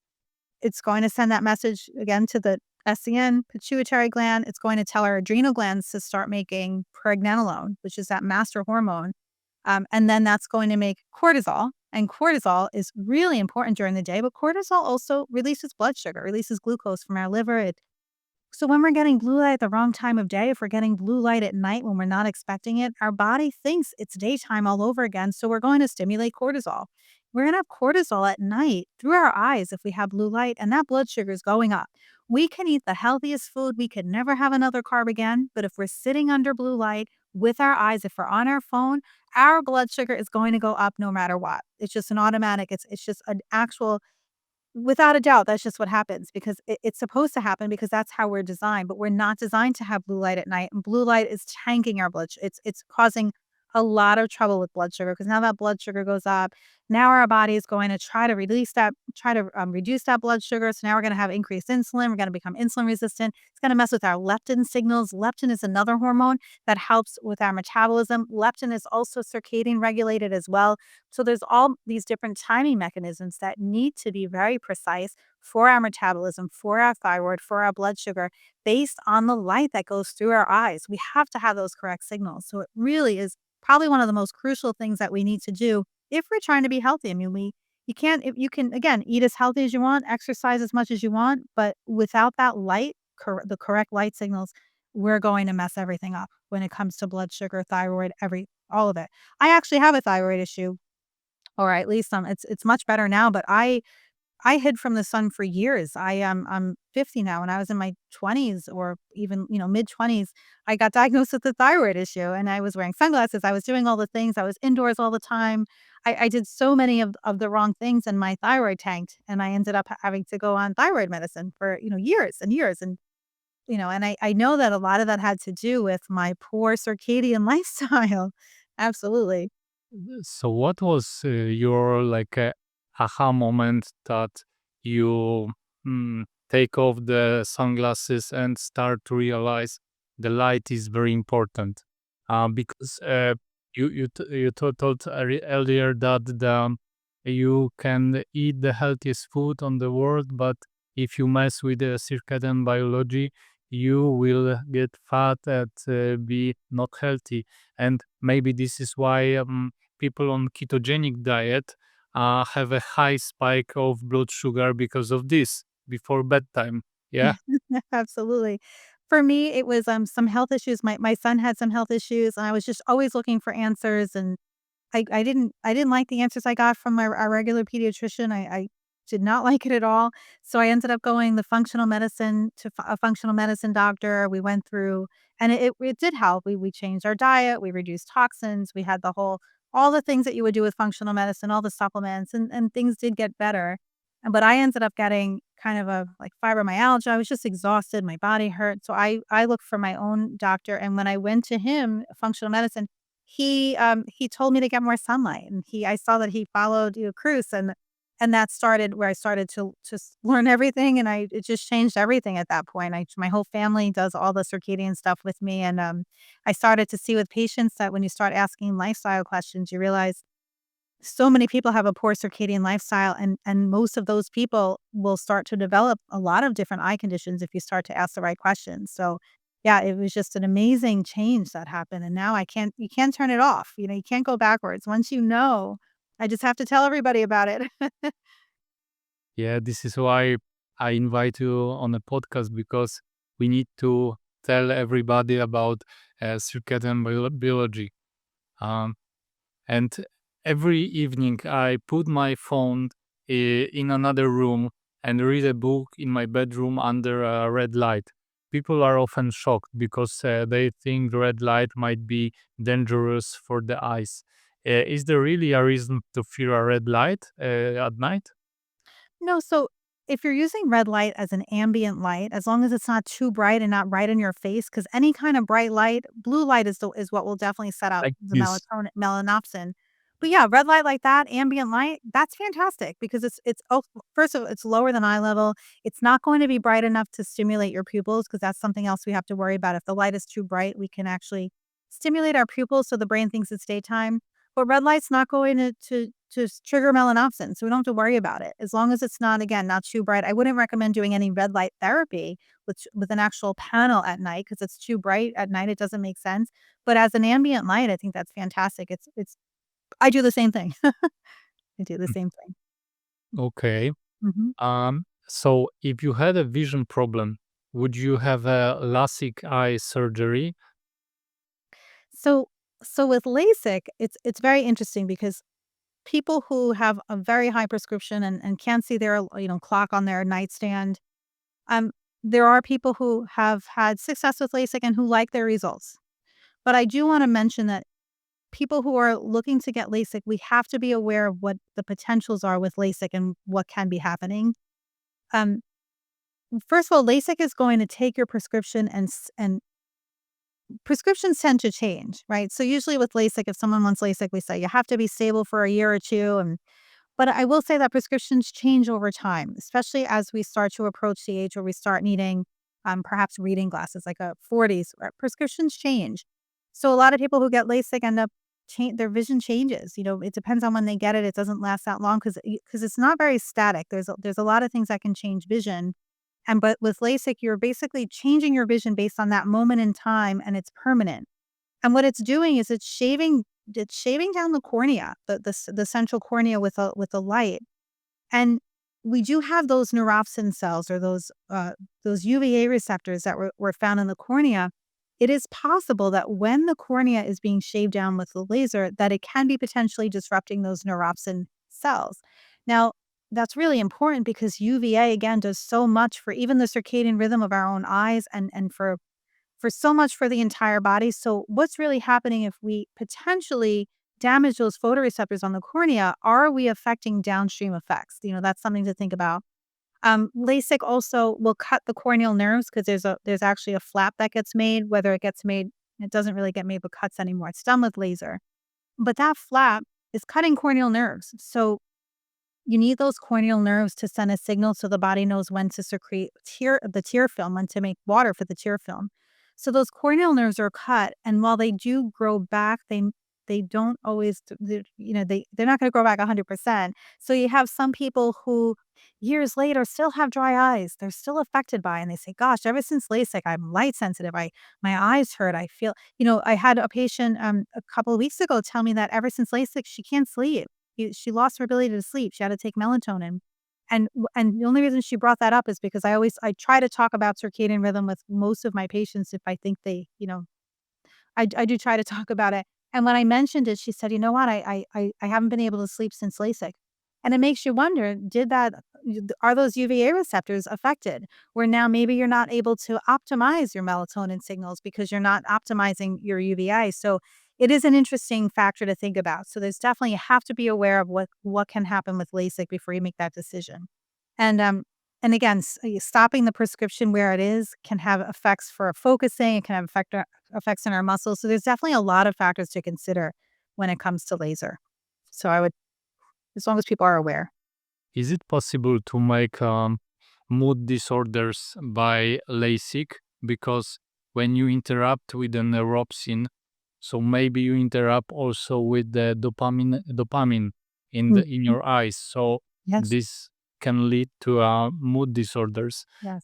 C: It's going to send that message again to the SCN, pituitary gland. It's going to tell our adrenal glands to start making pregnenolone, which is that master hormone. And then that's going to make cortisol. And cortisol is really important during the day, but cortisol also releases blood sugar, releases glucose from our liver. So when we're getting blue light at the wrong time of day, if we're getting blue light at night when we're not expecting it, our body thinks it's daytime all over again. So we're going to stimulate cortisol. We're going to have cortisol at night through our eyes if we have blue light, and that blood sugar is going up. We can eat the healthiest food. We could never have another carb again. But if we're sitting under blue light with our eyes, if we're on our phone, our blood sugar is going to go up no matter what. It's just an automatic. It's just an actual, without a doubt, that's just what happens, because it's supposed to happen, because that's how we're designed. But we're not designed to have blue light at night, and blue light is tanking our blood. It's causing a lot of trouble with blood sugar because now that blood sugar goes up, now our body is going to try to reduce that blood sugar. So now we're going to have increased insulin. We're going to become insulin resistant. It's going to mess with our leptin signals. Leptin is another hormone that helps with our metabolism. Leptin is also circadian regulated as well. So there's all these different timing mechanisms that need to be very precise for our metabolism, for our thyroid, for our blood sugar, based on the light that goes through our eyes. We have to have those correct signals. So it really is probably one of the most crucial things that we need to do if we're trying to be healthy. I mean, you can't if you can again eat as healthy as you want, exercise as much as you want, but without that light, the correct light signals, we're going to mess everything up when it comes to blood sugar, thyroid, all of it. I actually have a thyroid issue, or at least it's much better now, but I hid from the sun for years. I'm 50 now. When I was in my 20s or even, mid-20s, I got diagnosed with a thyroid issue and I was wearing sunglasses. I was doing all the things. I was indoors all the time. I did so many of the wrong things and my thyroid tanked and I ended up having to go on thyroid medicine for, years and years. And I know that a lot of that had to do with my poor circadian lifestyle. Absolutely.
B: So what was your like aha moment that you take off the sunglasses and start to realize the light is very important? Because you told earlier that you can eat the healthiest food on the world, but if you mess with the circadian biology, you will get fat and be not healthy. And maybe this is why people on ketogenic diet have a high spike of blood sugar because of this before bedtime. Yeah.
C: Absolutely. For me, it was, some health issues. My son had some health issues, and I was just always looking for answers, and I didn't like the answers I got from our regular pediatrician. I did not like it at all. So I ended up going the functional medicine to a functional medicine doctor. We went through, and it did help. We changed our diet, we reduced toxins, we had all the things that you would do with functional medicine, all the supplements, and things did get better. But I ended up getting kind of a like fibromyalgia. I was just exhausted. My body hurt. So I looked for my own doctor. And when I went to him, functional medicine, he told me to get more sunlight. And I saw that he followed Cruz, and that started where I started to just learn everything. And it just changed everything at that point. My whole family does all the circadian stuff with me. And I started to see with patients that when you start asking lifestyle questions, you realize so many people have a poor circadian lifestyle, and most of those people will start to develop a lot of different eye conditions if you start to ask the right questions. So, yeah, it was just an amazing change that happened, and now you can't turn it off. You can't go backwards. Once you know, I just have to tell everybody about it.
B: Yeah, this is why I invite you on a podcast because we need to tell everybody about circadian biology. Um, and every evening, I put my phone in another room and read a book in my bedroom under a red light. People are often shocked because they think red light might be dangerous for the eyes. Is there really a reason to fear a red light at night?
C: No, so if you're using red light as an ambient light, as long as it's not too bright and not right in your face, because any kind of bright light, blue light is what will definitely set up
B: Like
C: the
B: this?
C: melanopsin. But yeah, red light like that, ambient light, that's fantastic because first of all, it's lower than eye level. It's not going to be bright enough to stimulate your pupils because that's something else we have to worry about. If the light is too bright, we can actually stimulate our pupils so the brain thinks it's daytime. But red light's not going to trigger melanopsin, so we don't have to worry about it. As long as it's not, again, not too bright. I wouldn't recommend doing any red light therapy with an actual panel at night because it's too bright at night, it doesn't make sense. But as an ambient light, I think that's fantastic. It's I do the same thing. I do the
B: Mm,
C: same thing.
B: okay.
C: Mhm.
B: So if you had a vision problem, would you have a LASIK eye surgery?
C: So so with LASIK, it's very interesting because people who have a very high prescription and can't see their, clock on their nightstand, um, there are people who have had success with LASIK and who like their results. But I do wanna mention that people who are looking to get LASIK, we have to be aware of what the potentials are with LASIK and what can be happening. Um, First of all, LASIK is going to take your prescription and prescriptions tend to change, right? So usually with LASIK, if someone wants LASIK, we say you have to be stable for a year or two. But I will say that prescriptions change over time, especially as we start to approach the age where we start needing perhaps reading glasses, like a 40s. Prescriptions change. So a lot of people who get LASIK end up their vision changes. It depends on when they get it. It doesn't last that long because it's not very static. There's a lot of things that can change vision. But with LASIK, you're basically changing your vision based on that moment in time, and it's permanent. And what it's doing is it's shaving down the cornea, the central cornea with a light. And we do have those neuropsin cells or those UVA receptors that were found in the cornea. It is possible that when the cornea is being shaved down with the laser, that it can be potentially disrupting those neuropsin cells. Now, that's really important because UVA, again, does so much for even the circadian rhythm of our own eyes and for so much for the entire body. So what's really happening if we potentially damage those photoreceptors on the cornea? Are we affecting downstream effects? That's something to think about. LASIK also will cut the corneal nerves because there's actually a flap that gets made. Whether it gets made, it doesn't really get made with cuts anymore. It's done with laser. But that flap is cutting corneal nerves. So you need those corneal nerves to send a signal so the body knows when to secrete the tear film, when to make water for the tear film. So those corneal nerves are cut, and while they do grow back, they don't always, they're not going to grow back 100%. So you have some people who years later still have dry eyes. They're still affected by it, and they say, "Gosh, ever since LASIK, I'm light sensitive. My eyes hurt. I feel." I had a patient a couple of weeks ago tell me that ever since LASIK, she can't sleep. She lost her ability to sleep. She had to take melatonin. And the only reason she brought that up is because I try to talk about circadian rhythm with most of my patients if I think I do try to talk about it. And when I mentioned it, she said, "You know what? I haven't been able to sleep since LASIK." And it makes you wonder, are those UVA receptors affected? Where now maybe you're not able to optimize your melatonin signals because you're not optimizing your UVA. So it is an interesting factor to think about. So there's definitely, you have to be aware of what can happen with LASIK before you make that decision. And again, stopping the prescription where it is can have effects for focusing. It can have effects in our muscles. So there's definitely a lot of factors to consider when it comes to laser. So I would, as long as people are aware.
B: Is it possible to make mood disorders by LASIK? Because when you interrupt with the neuropsin, so maybe you interrupt also with the dopamine in your eyes. So
C: Yes.
B: this can lead to mood disorders.
C: Yes.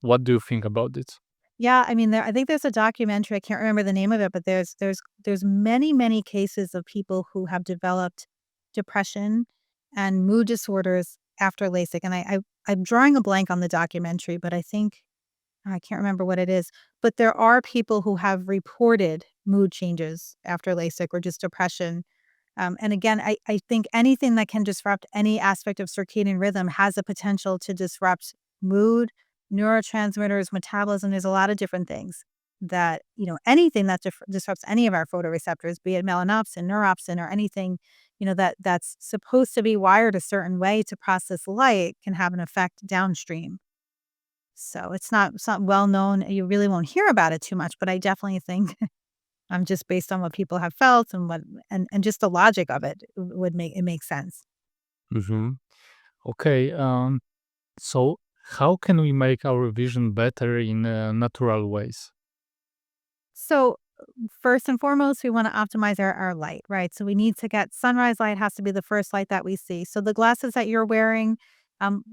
B: What do you think about it?
C: Yeah, I mean, I think there's a documentary. I can't remember the name of it, but there's many cases of people who have developed depression and mood disorders after LASIK. And I'm drawing a blank on the documentary, but I can't remember what it is. But there are people who have reported mood changes after LASIK or just depression. And again, I think anything that can disrupt any aspect of circadian rhythm has a potential to disrupt mood, neurotransmitters, metabolism. There's a lot of different things that, anything that disrupts any of our photoreceptors, be it melanopsin, neuropsin, or anything, that's supposed to be wired a certain way to process light can have an effect downstream. So it's not well known. You really won't hear about it too much, but I definitely think just based on what people have felt and just the logic of it would make sense.
B: Mm-hmm. Okay. So how can we make our vision better in natural ways?
C: So first and foremost, we want to optimize our light, right? So we need to get sunrise light has to be the first light that we see. So the glasses that you're wearing,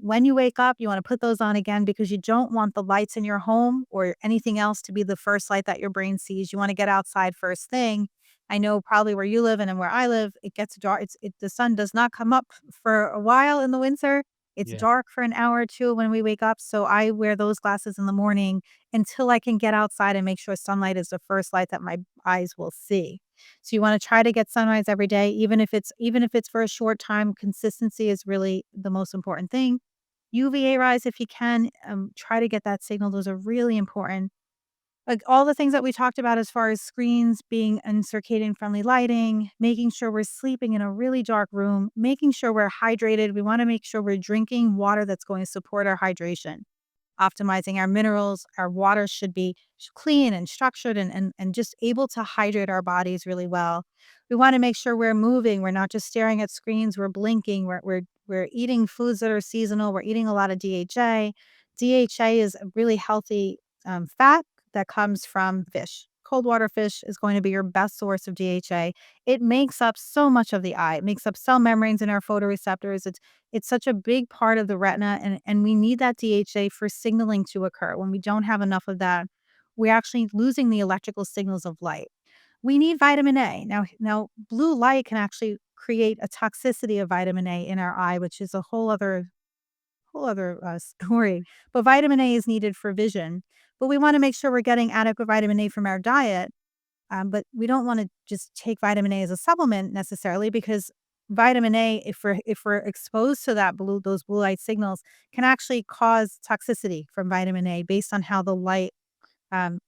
C: when you wake up, you want to put those on again because you don't want the lights in your home or anything else to be the first light that your brain sees. You want to get outside first thing. I know probably where you live and where I live, it gets dark. The sun does not come up for a while in the winter. It's
B: Yeah.
C: dark for an hour or two when we wake up. So I wear those glasses in the morning until I can get outside and make sure sunlight is the first light that my eyes will see. So you want to try to get sunrise every day, even if it's for a short time. Consistency is really the most important thing. UVA rise if you can, try to get that signal. Those are really important. Like all the things that we talked about as far as screens being in circadian friendly lighting, making sure we're sleeping in a really dark room, making sure we're hydrated. We want to make sure we're drinking water that's going to support our hydration. optimizing our minerals. Our water should be clean and structured and just able to hydrate our bodies really well. We want to make sure we're moving. We're not just staring at screens. We're blinking. We're eating foods that are seasonal. We're eating a lot of DHA. DHA is a really healthy fat that comes from fish. Cold water fish is going to be your best source of DHA. It makes up so much of the eye. It makes up cell membranes in our photoreceptors. It's such a big part of the retina, and we need that DHA for signaling to occur. When we don't have enough of that, we're actually losing the electrical signals of light. We need vitamin A. Now blue light can actually create a toxicity of vitamin A in our eye, which is a whole other story. But vitamin A is needed for vision. But we want to make sure we're getting adequate vitamin A from our diet. But we don't want to just take vitamin A as a supplement necessarily, because vitamin A, if we're exposed to those blue light signals, can actually cause toxicity from vitamin A based on how the light. Um,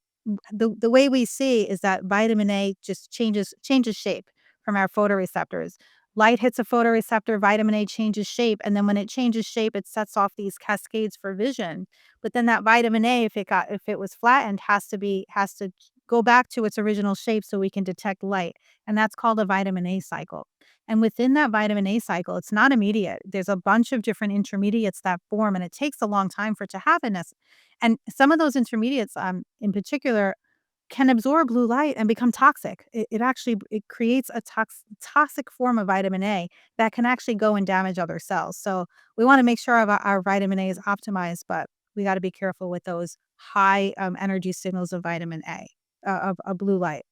C: the way we see is that vitamin A just changes shape from our photoreceptors. Light hits a photoreceptor, vitamin A changes shape, and then when it changes shape, it sets off these cascades for vision. But then that vitamin A, if it was flattened, has to go back to its original shape so we can detect light. And that's called a vitamin A cycle. And within that vitamin A cycle, it's not immediate. There's a bunch of different intermediates that form, and it takes a long time for it to happen. And some of those intermediates, in particular, can absorb blue light and become toxic. It creates a toxic form of vitamin A that can actually go and damage other cells. So we want to make sure our vitamin A is optimized, but we got to be careful with those high energy signals of vitamin A, of blue light.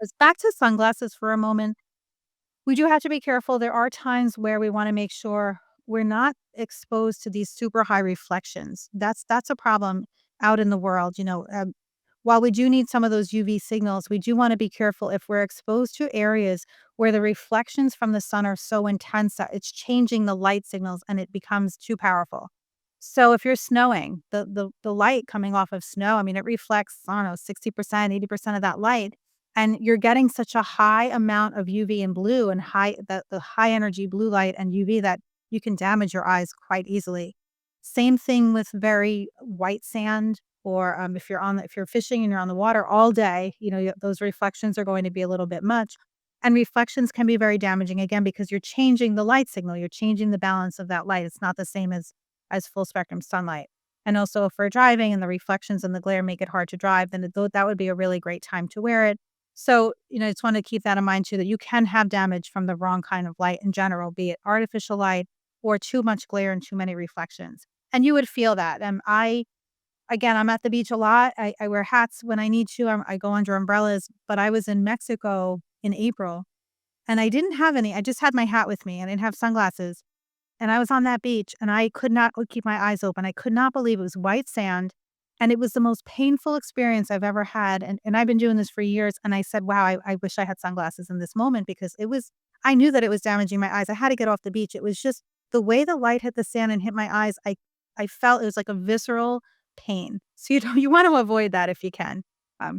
C: Let's back to sunglasses for a moment. We do have to be careful. There are times where we want to make sure we're not exposed to these super high reflections. That's a problem out in the world. While we do need some of those UV signals, we do want to be careful if we're exposed to areas where the reflections from the sun are so intense that it's changing the light signals and it becomes too powerful. So if you're snowing, the light coming off of snow, I mean, it reflects, I don't know, 60%, 80% of that light. And you're getting such a high amount of UV and blue and the high energy blue light and UV that you can damage your eyes quite easily. Same thing with very white sand, or if you're fishing and you're on the water all day, those reflections are going to be a little bit much. And reflections can be very damaging again because you're changing the light signal, you're changing the balance of that light. It's not the same as full spectrum sunlight. And also, if we're driving and the reflections and the glare make it hard to drive, then that would be a really great time to wear it. So, I just want to keep that in mind too, that you can have damage from the wrong kind of light in general, be it artificial light or too much glare and too many reflections. And you would feel that. I'm at the beach a lot. I wear hats when I need to. I go under umbrellas. But I was in Mexico in April, and I didn't have any. I just had my hat with me. I didn't have sunglasses. And I was on that beach, and I could not keep my eyes open. I could not believe it was white sand, and it was the most painful experience I've ever had. And I've been doing this for years, and I said, wow, I wish I had sunglasses in this moment, because I knew that it was damaging my eyes. I had to get off the beach. It was just the way the light hit the sand and hit my eyes. I felt it was like a visceral pain. So you want to avoid that if you can.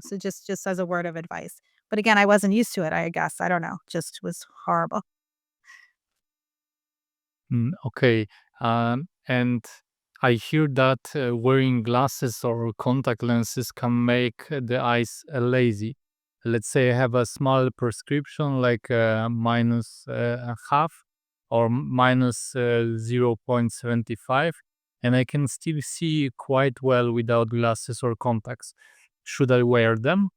C: So just as a word of advice. But again, I wasn't used to it, I guess. I don't know. Just was horrible.
B: Okay. And I hear that wearing glasses or contact lenses can make the eyes lazy. Let's say I have a small prescription, like minus a half or minus 0.75, and I can still see quite well without glasses or contacts. Should I wear them?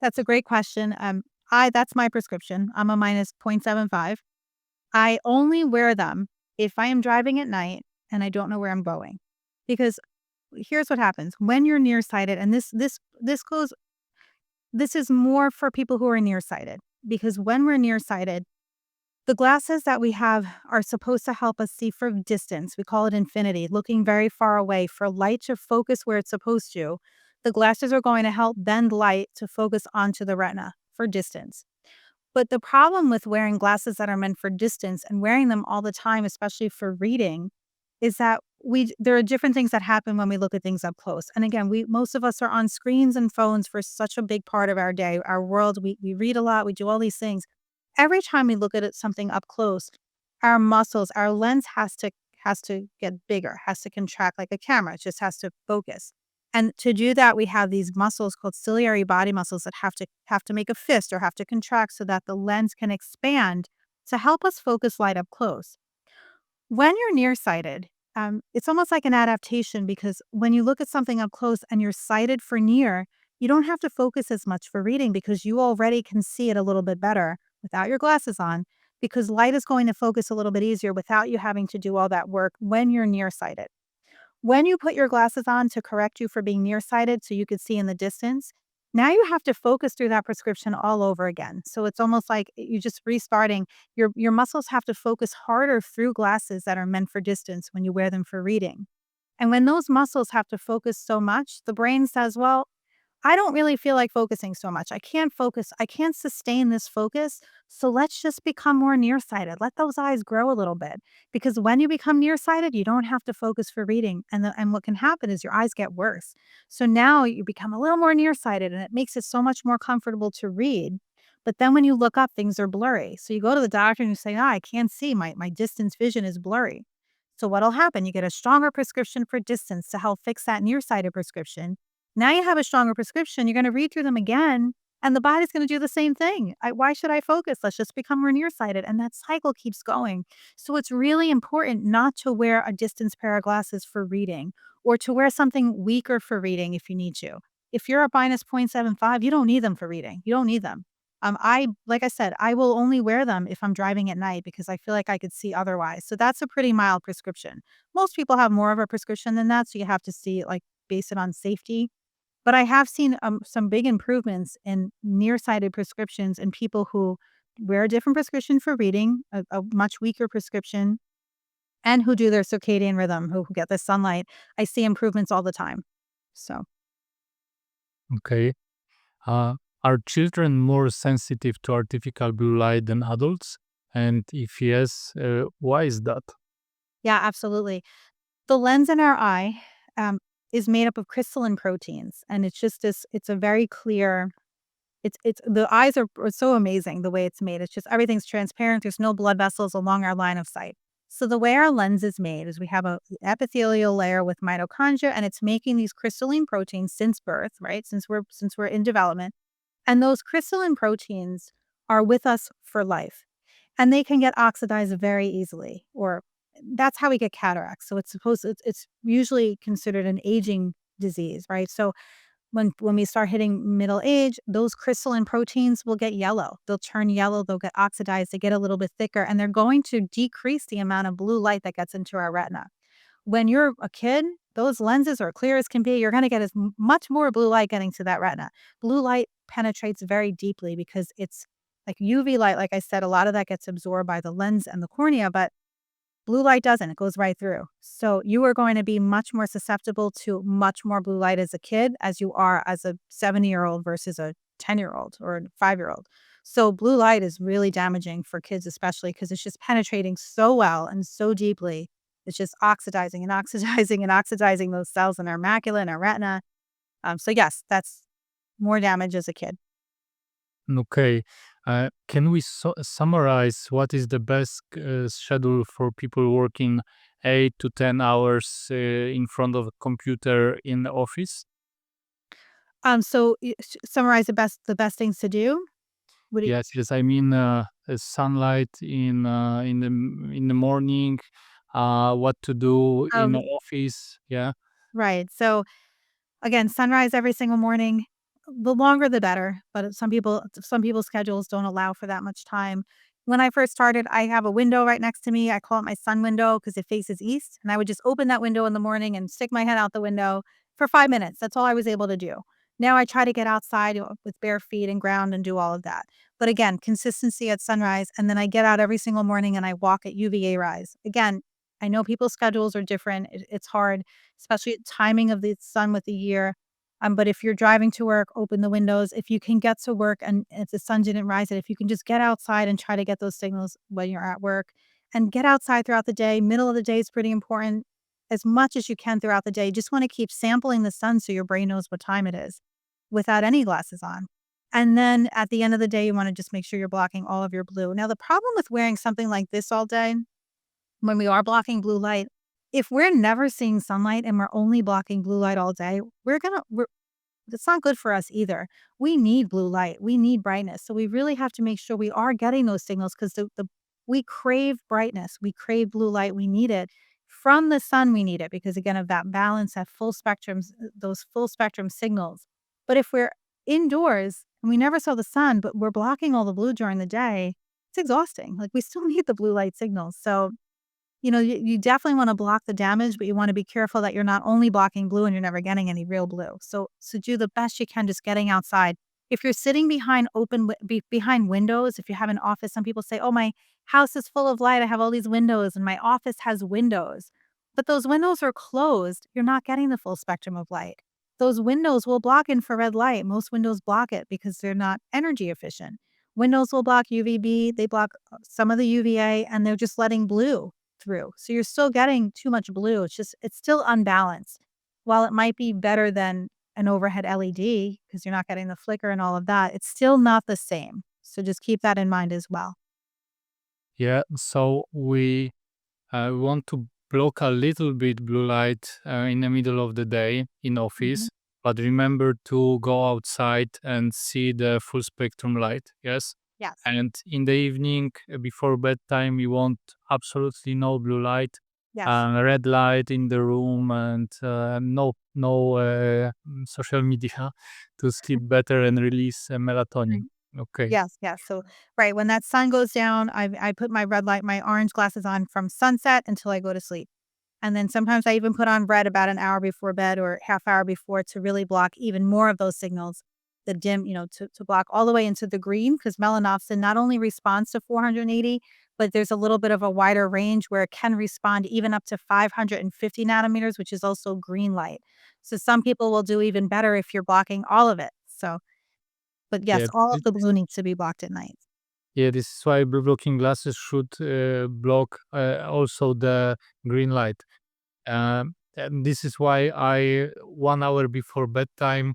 C: That's a great question. That's my prescription. I'm a minus 0.75. I only wear them if I am driving at night and I don't know where I'm going. Because here's what happens when you're nearsighted, and this is more for people who are nearsighted, because when we're nearsighted, the glasses that we have are supposed to help us see from distance. We call it infinity, looking very far away for light to focus where it's supposed to. The glasses are going to help bend light to focus onto the retina for distance. But the problem with wearing glasses that are meant for distance and wearing them all the time, especially for reading, is that there are different things that happen when we look at things up close. And again, most of us are on screens and phones for such a big part of our day, our world. We read a lot, we do all these things. Every time we look at something up close, our muscles, our lens has to get bigger, has to contract like a camera. It just has to focus. And to do that, we have these muscles called ciliary body muscles that have to make a fist or have to contract so that the lens can expand to help us focus light up close. When you're nearsighted, it's almost like an adaptation because when you look at something up close and you're sighted for near, you don't have to focus as much for reading because you already can see it a little bit better without your glasses on because light is going to focus a little bit easier without you having to do all that work when you're nearsighted. When you put your glasses on to correct you for being nearsighted so you could see in the distance, now you have to focus through that prescription all over again. So it's almost like you're just restarting. Your muscles have to focus harder through glasses that are meant for distance when you wear them for reading. And when those muscles have to focus so much, the brain says, well, I don't really feel like focusing so much. I can't focus. I can't sustain this focus. So let's just become more nearsighted. Let those eyes grow a little bit. Because when you become nearsighted, you don't have to focus for reading. And what can happen is your eyes get worse. So now you become a little more nearsighted and it makes it so much more comfortable to read. But then when you look up, things are blurry. So you go to the doctor and you say, I can't see. My distance vision is blurry. So what'll happen? You get a stronger prescription for distance to help fix that nearsighted prescription. Now you have a stronger prescription. You're going to read through them again, and the body's going to do the same thing. Why should I focus? Let's just become more nearsighted. And that cycle keeps going. So it's really important not to wear a distance pair of glasses for reading or to wear something weaker for reading if you need to. If you're a minus 0.75, you don't need them for reading. You don't need them. Like I said, I will only wear them if I'm driving at night because I feel like I could see otherwise. So that's a pretty mild prescription. Most people have more of a prescription than that. So you have to see, like, base it on safety. But I have seen some big improvements in nearsighted prescriptions in people who wear a different prescription for reading, a much weaker prescription, and who do their circadian rhythm, who get the sunlight. I see improvements all the time. So,
B: Okay. Uh, are children more sensitive to artificial blue light than adults? And if yes, why is that?
C: yeah, absolutely. The lens in our eye is made up of crystalline proteins, and it's just this. It's a very clear. It's the eyes are so amazing the way it's made. It's just everything's transparent. There's no blood vessels along our line of sight. So the way our lens is made is we have a epithelial layer with mitochondria, and it's making these crystalline proteins since birth, right? Since we're in development, and those crystalline proteins are with us for life, and they can get oxidized very easily, or that's how we get cataracts. So it's usually considered an aging disease, right? So when we start hitting middle age, those crystalline proteins will get yellow. They'll turn yellow, they'll get oxidized, they get a little bit thicker, and they're going to decrease the amount of blue light that gets into our retina. When you're a kid, those lenses are clear as can be. You're going to get much more blue light getting to that retina. Blue light penetrates very deeply because it's like UV light. Like I said, a lot of that gets absorbed by the lens and the cornea, but blue light doesn't. It goes right through. So you are going to be much more susceptible to much more blue light as a kid as you are as a 70-year-old versus a 10-year-old or a 5-year-old. So blue light is really damaging for kids, especially because it's just penetrating so well and so deeply. It's just oxidizing and oxidizing and oxidizing those cells in our macula and our retina. So yes, that's more damage as a kid.
B: Okay. Can we summarize what is the best schedule for people working 8 to 10 hours in front of a computer in the office?
C: Summarize the best things to do. What do you,
B: Yes, yes. I mean, sunlight in the morning. What to do in the
C: um,
B: office? Yeah.
C: right. So again, sunrise every single morning. The longer the better, but some people's schedules don't allow for that much time. When I first started, I have a window right next to me. I call it my sun window because it faces east, and I would just open that window in the morning and stick my head out the window for 5 minutes. That's all I was able to do. Now I try to get outside with bare feet and ground and do all of that. But again, consistency at sunrise, and then I get out every single morning and I walk at UVA rise. Again, I know people's schedules are different. It's hard, especially timing of the sun with the year. But if you're driving to work, open the windows. If you can get to work and if the sun didn't rise yet, if you can just get outside and try to get those signals when you're at work and get outside throughout the day. Middle of the day is pretty important. As much as you can throughout the day, you just want to keep sampling the sun so your brain knows what time it is without any glasses on. And then at the end of the day, you want to just make sure you're blocking all of your blue. Now, the problem with wearing something like this all day, when we are blocking blue light, if we're never seeing sunlight and we're only blocking blue light all day, it's not good for us either. We need blue light. We need brightness. So we really have to make sure we are getting those signals because we crave brightness. We crave blue light. We need it. From the sun, we need it because, again, of that balance, that full spectrum, those full spectrum signals. But if we're indoors and we never saw the sun, but we're blocking all the blue during the day, it's exhausting. Like, we still need the blue light signals. So, you definitely want to block the damage, but you want to be careful that you're not only blocking blue and you're never getting any real blue. So do the best you can just getting outside. If you're sitting behind behind windows, if you have an office, some people say, "Oh, my house is full of light. I have all these windows and my office has windows." But those windows are closed. You're not getting the full spectrum of light. Those windows will block infrared light. Most windows block it because they're not energy efficient. Windows will block UVB, they block some of the UVA, and they're just letting blue through. So you're still getting too much blue. It's still unbalanced. While it might be better than an overhead LED because you're not getting the flicker and all of that, it's still not the same. So just keep that in mind as well.
B: Yeah, so we want to block a little bit blue light in the middle of the day in office, but remember to go outside and see the full spectrum light. Yes.
C: Yes.
B: And in the evening before bedtime, you want absolutely no blue light,
C: Yes.
B: red light in the room, and no social media to sleep better and release melatonin. Okay.
C: Yes. So, right. When that sun goes down, I put my my orange glasses on from sunset until I go to sleep. And then sometimes I even put on red about an hour before bed or half hour before to really block even more of those signals. The dim, to block all the way into the green because melanopsin not only responds to 480, but there's a little bit of a wider range where it can respond even up to 550 nanometers, which is also green light. So some people will do even better if you're blocking all of it. So, but yes,
B: Yeah.
C: all of the blue needs to be blocked at night.
B: Yeah, this is why blue blocking glasses should block also the green light. And this is why I 1 hour before bedtime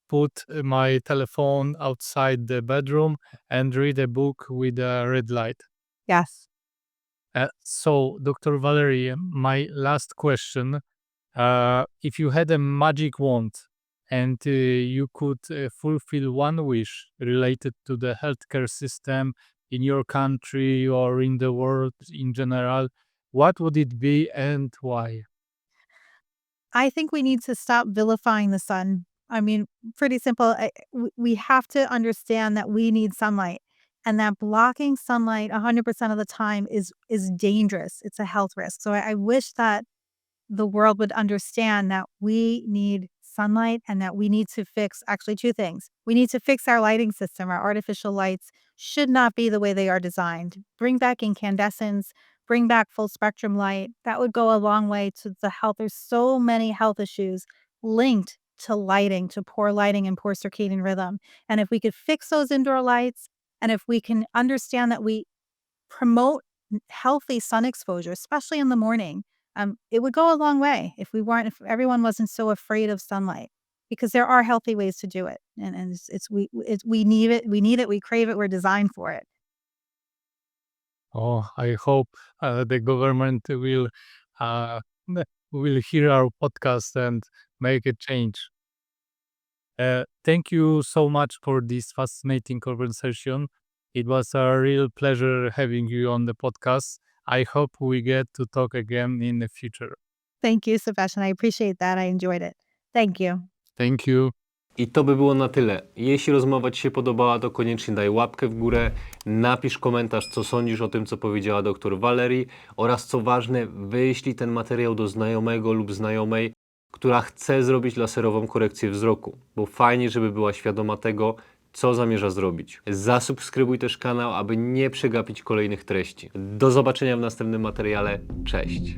B: put my telephone outside the bedroom and read a book with a red light.
C: Yes.
B: So, Dr. Valerie, my last question: if you had a magic wand and you could fulfill one wish related to the healthcare system in your country or in the world in general, what would it be and why?
C: I think we need to stop vilifying the sun. I mean, pretty simple. We have to understand that we need sunlight and that blocking sunlight 100% of the time is dangerous. It's a health risk. So I wish that the world would understand that we need sunlight and that we need to fix actually two things. We need to fix our lighting system. Our artificial lights should not be the way they are designed. Bring back incandescence, bring back full spectrum light. That would go a long way to the health. There's so many health issues linked to lighting, to poor lighting and poor circadian rhythm. And if we could fix those indoor lights, and if we can understand that we promote healthy sun exposure, especially in the morning, it would go a long way if everyone wasn't so afraid of sunlight, because there are healthy ways to do it, and we need it, we crave it, we're designed for it.
B: Oh, I hope the government uh, will hear our podcast and make a change. Thank you so much for this fascinating conversation. It was a real pleasure having you on the podcast. I hope we get to talk again in the future.
C: Thank you, Sebastian. I appreciate that. I enjoyed it. Thank you.
B: Thank you.
A: I to by było na tyle. Jeśli rozmowa Ci się podobała, to koniecznie daj łapkę w górę, napisz komentarz, co sądzisz o tym, co powiedziała dr Valerie oraz, co ważne, wyślij ten materiał do znajomego lub znajomej, która chce zrobić laserową korekcję wzroku, bo fajnie, żeby była świadoma tego, co zamierza zrobić. Zasubskrybuj też kanał, aby nie przegapić kolejnych treści. Do zobaczenia w następnym materiale. Cześć!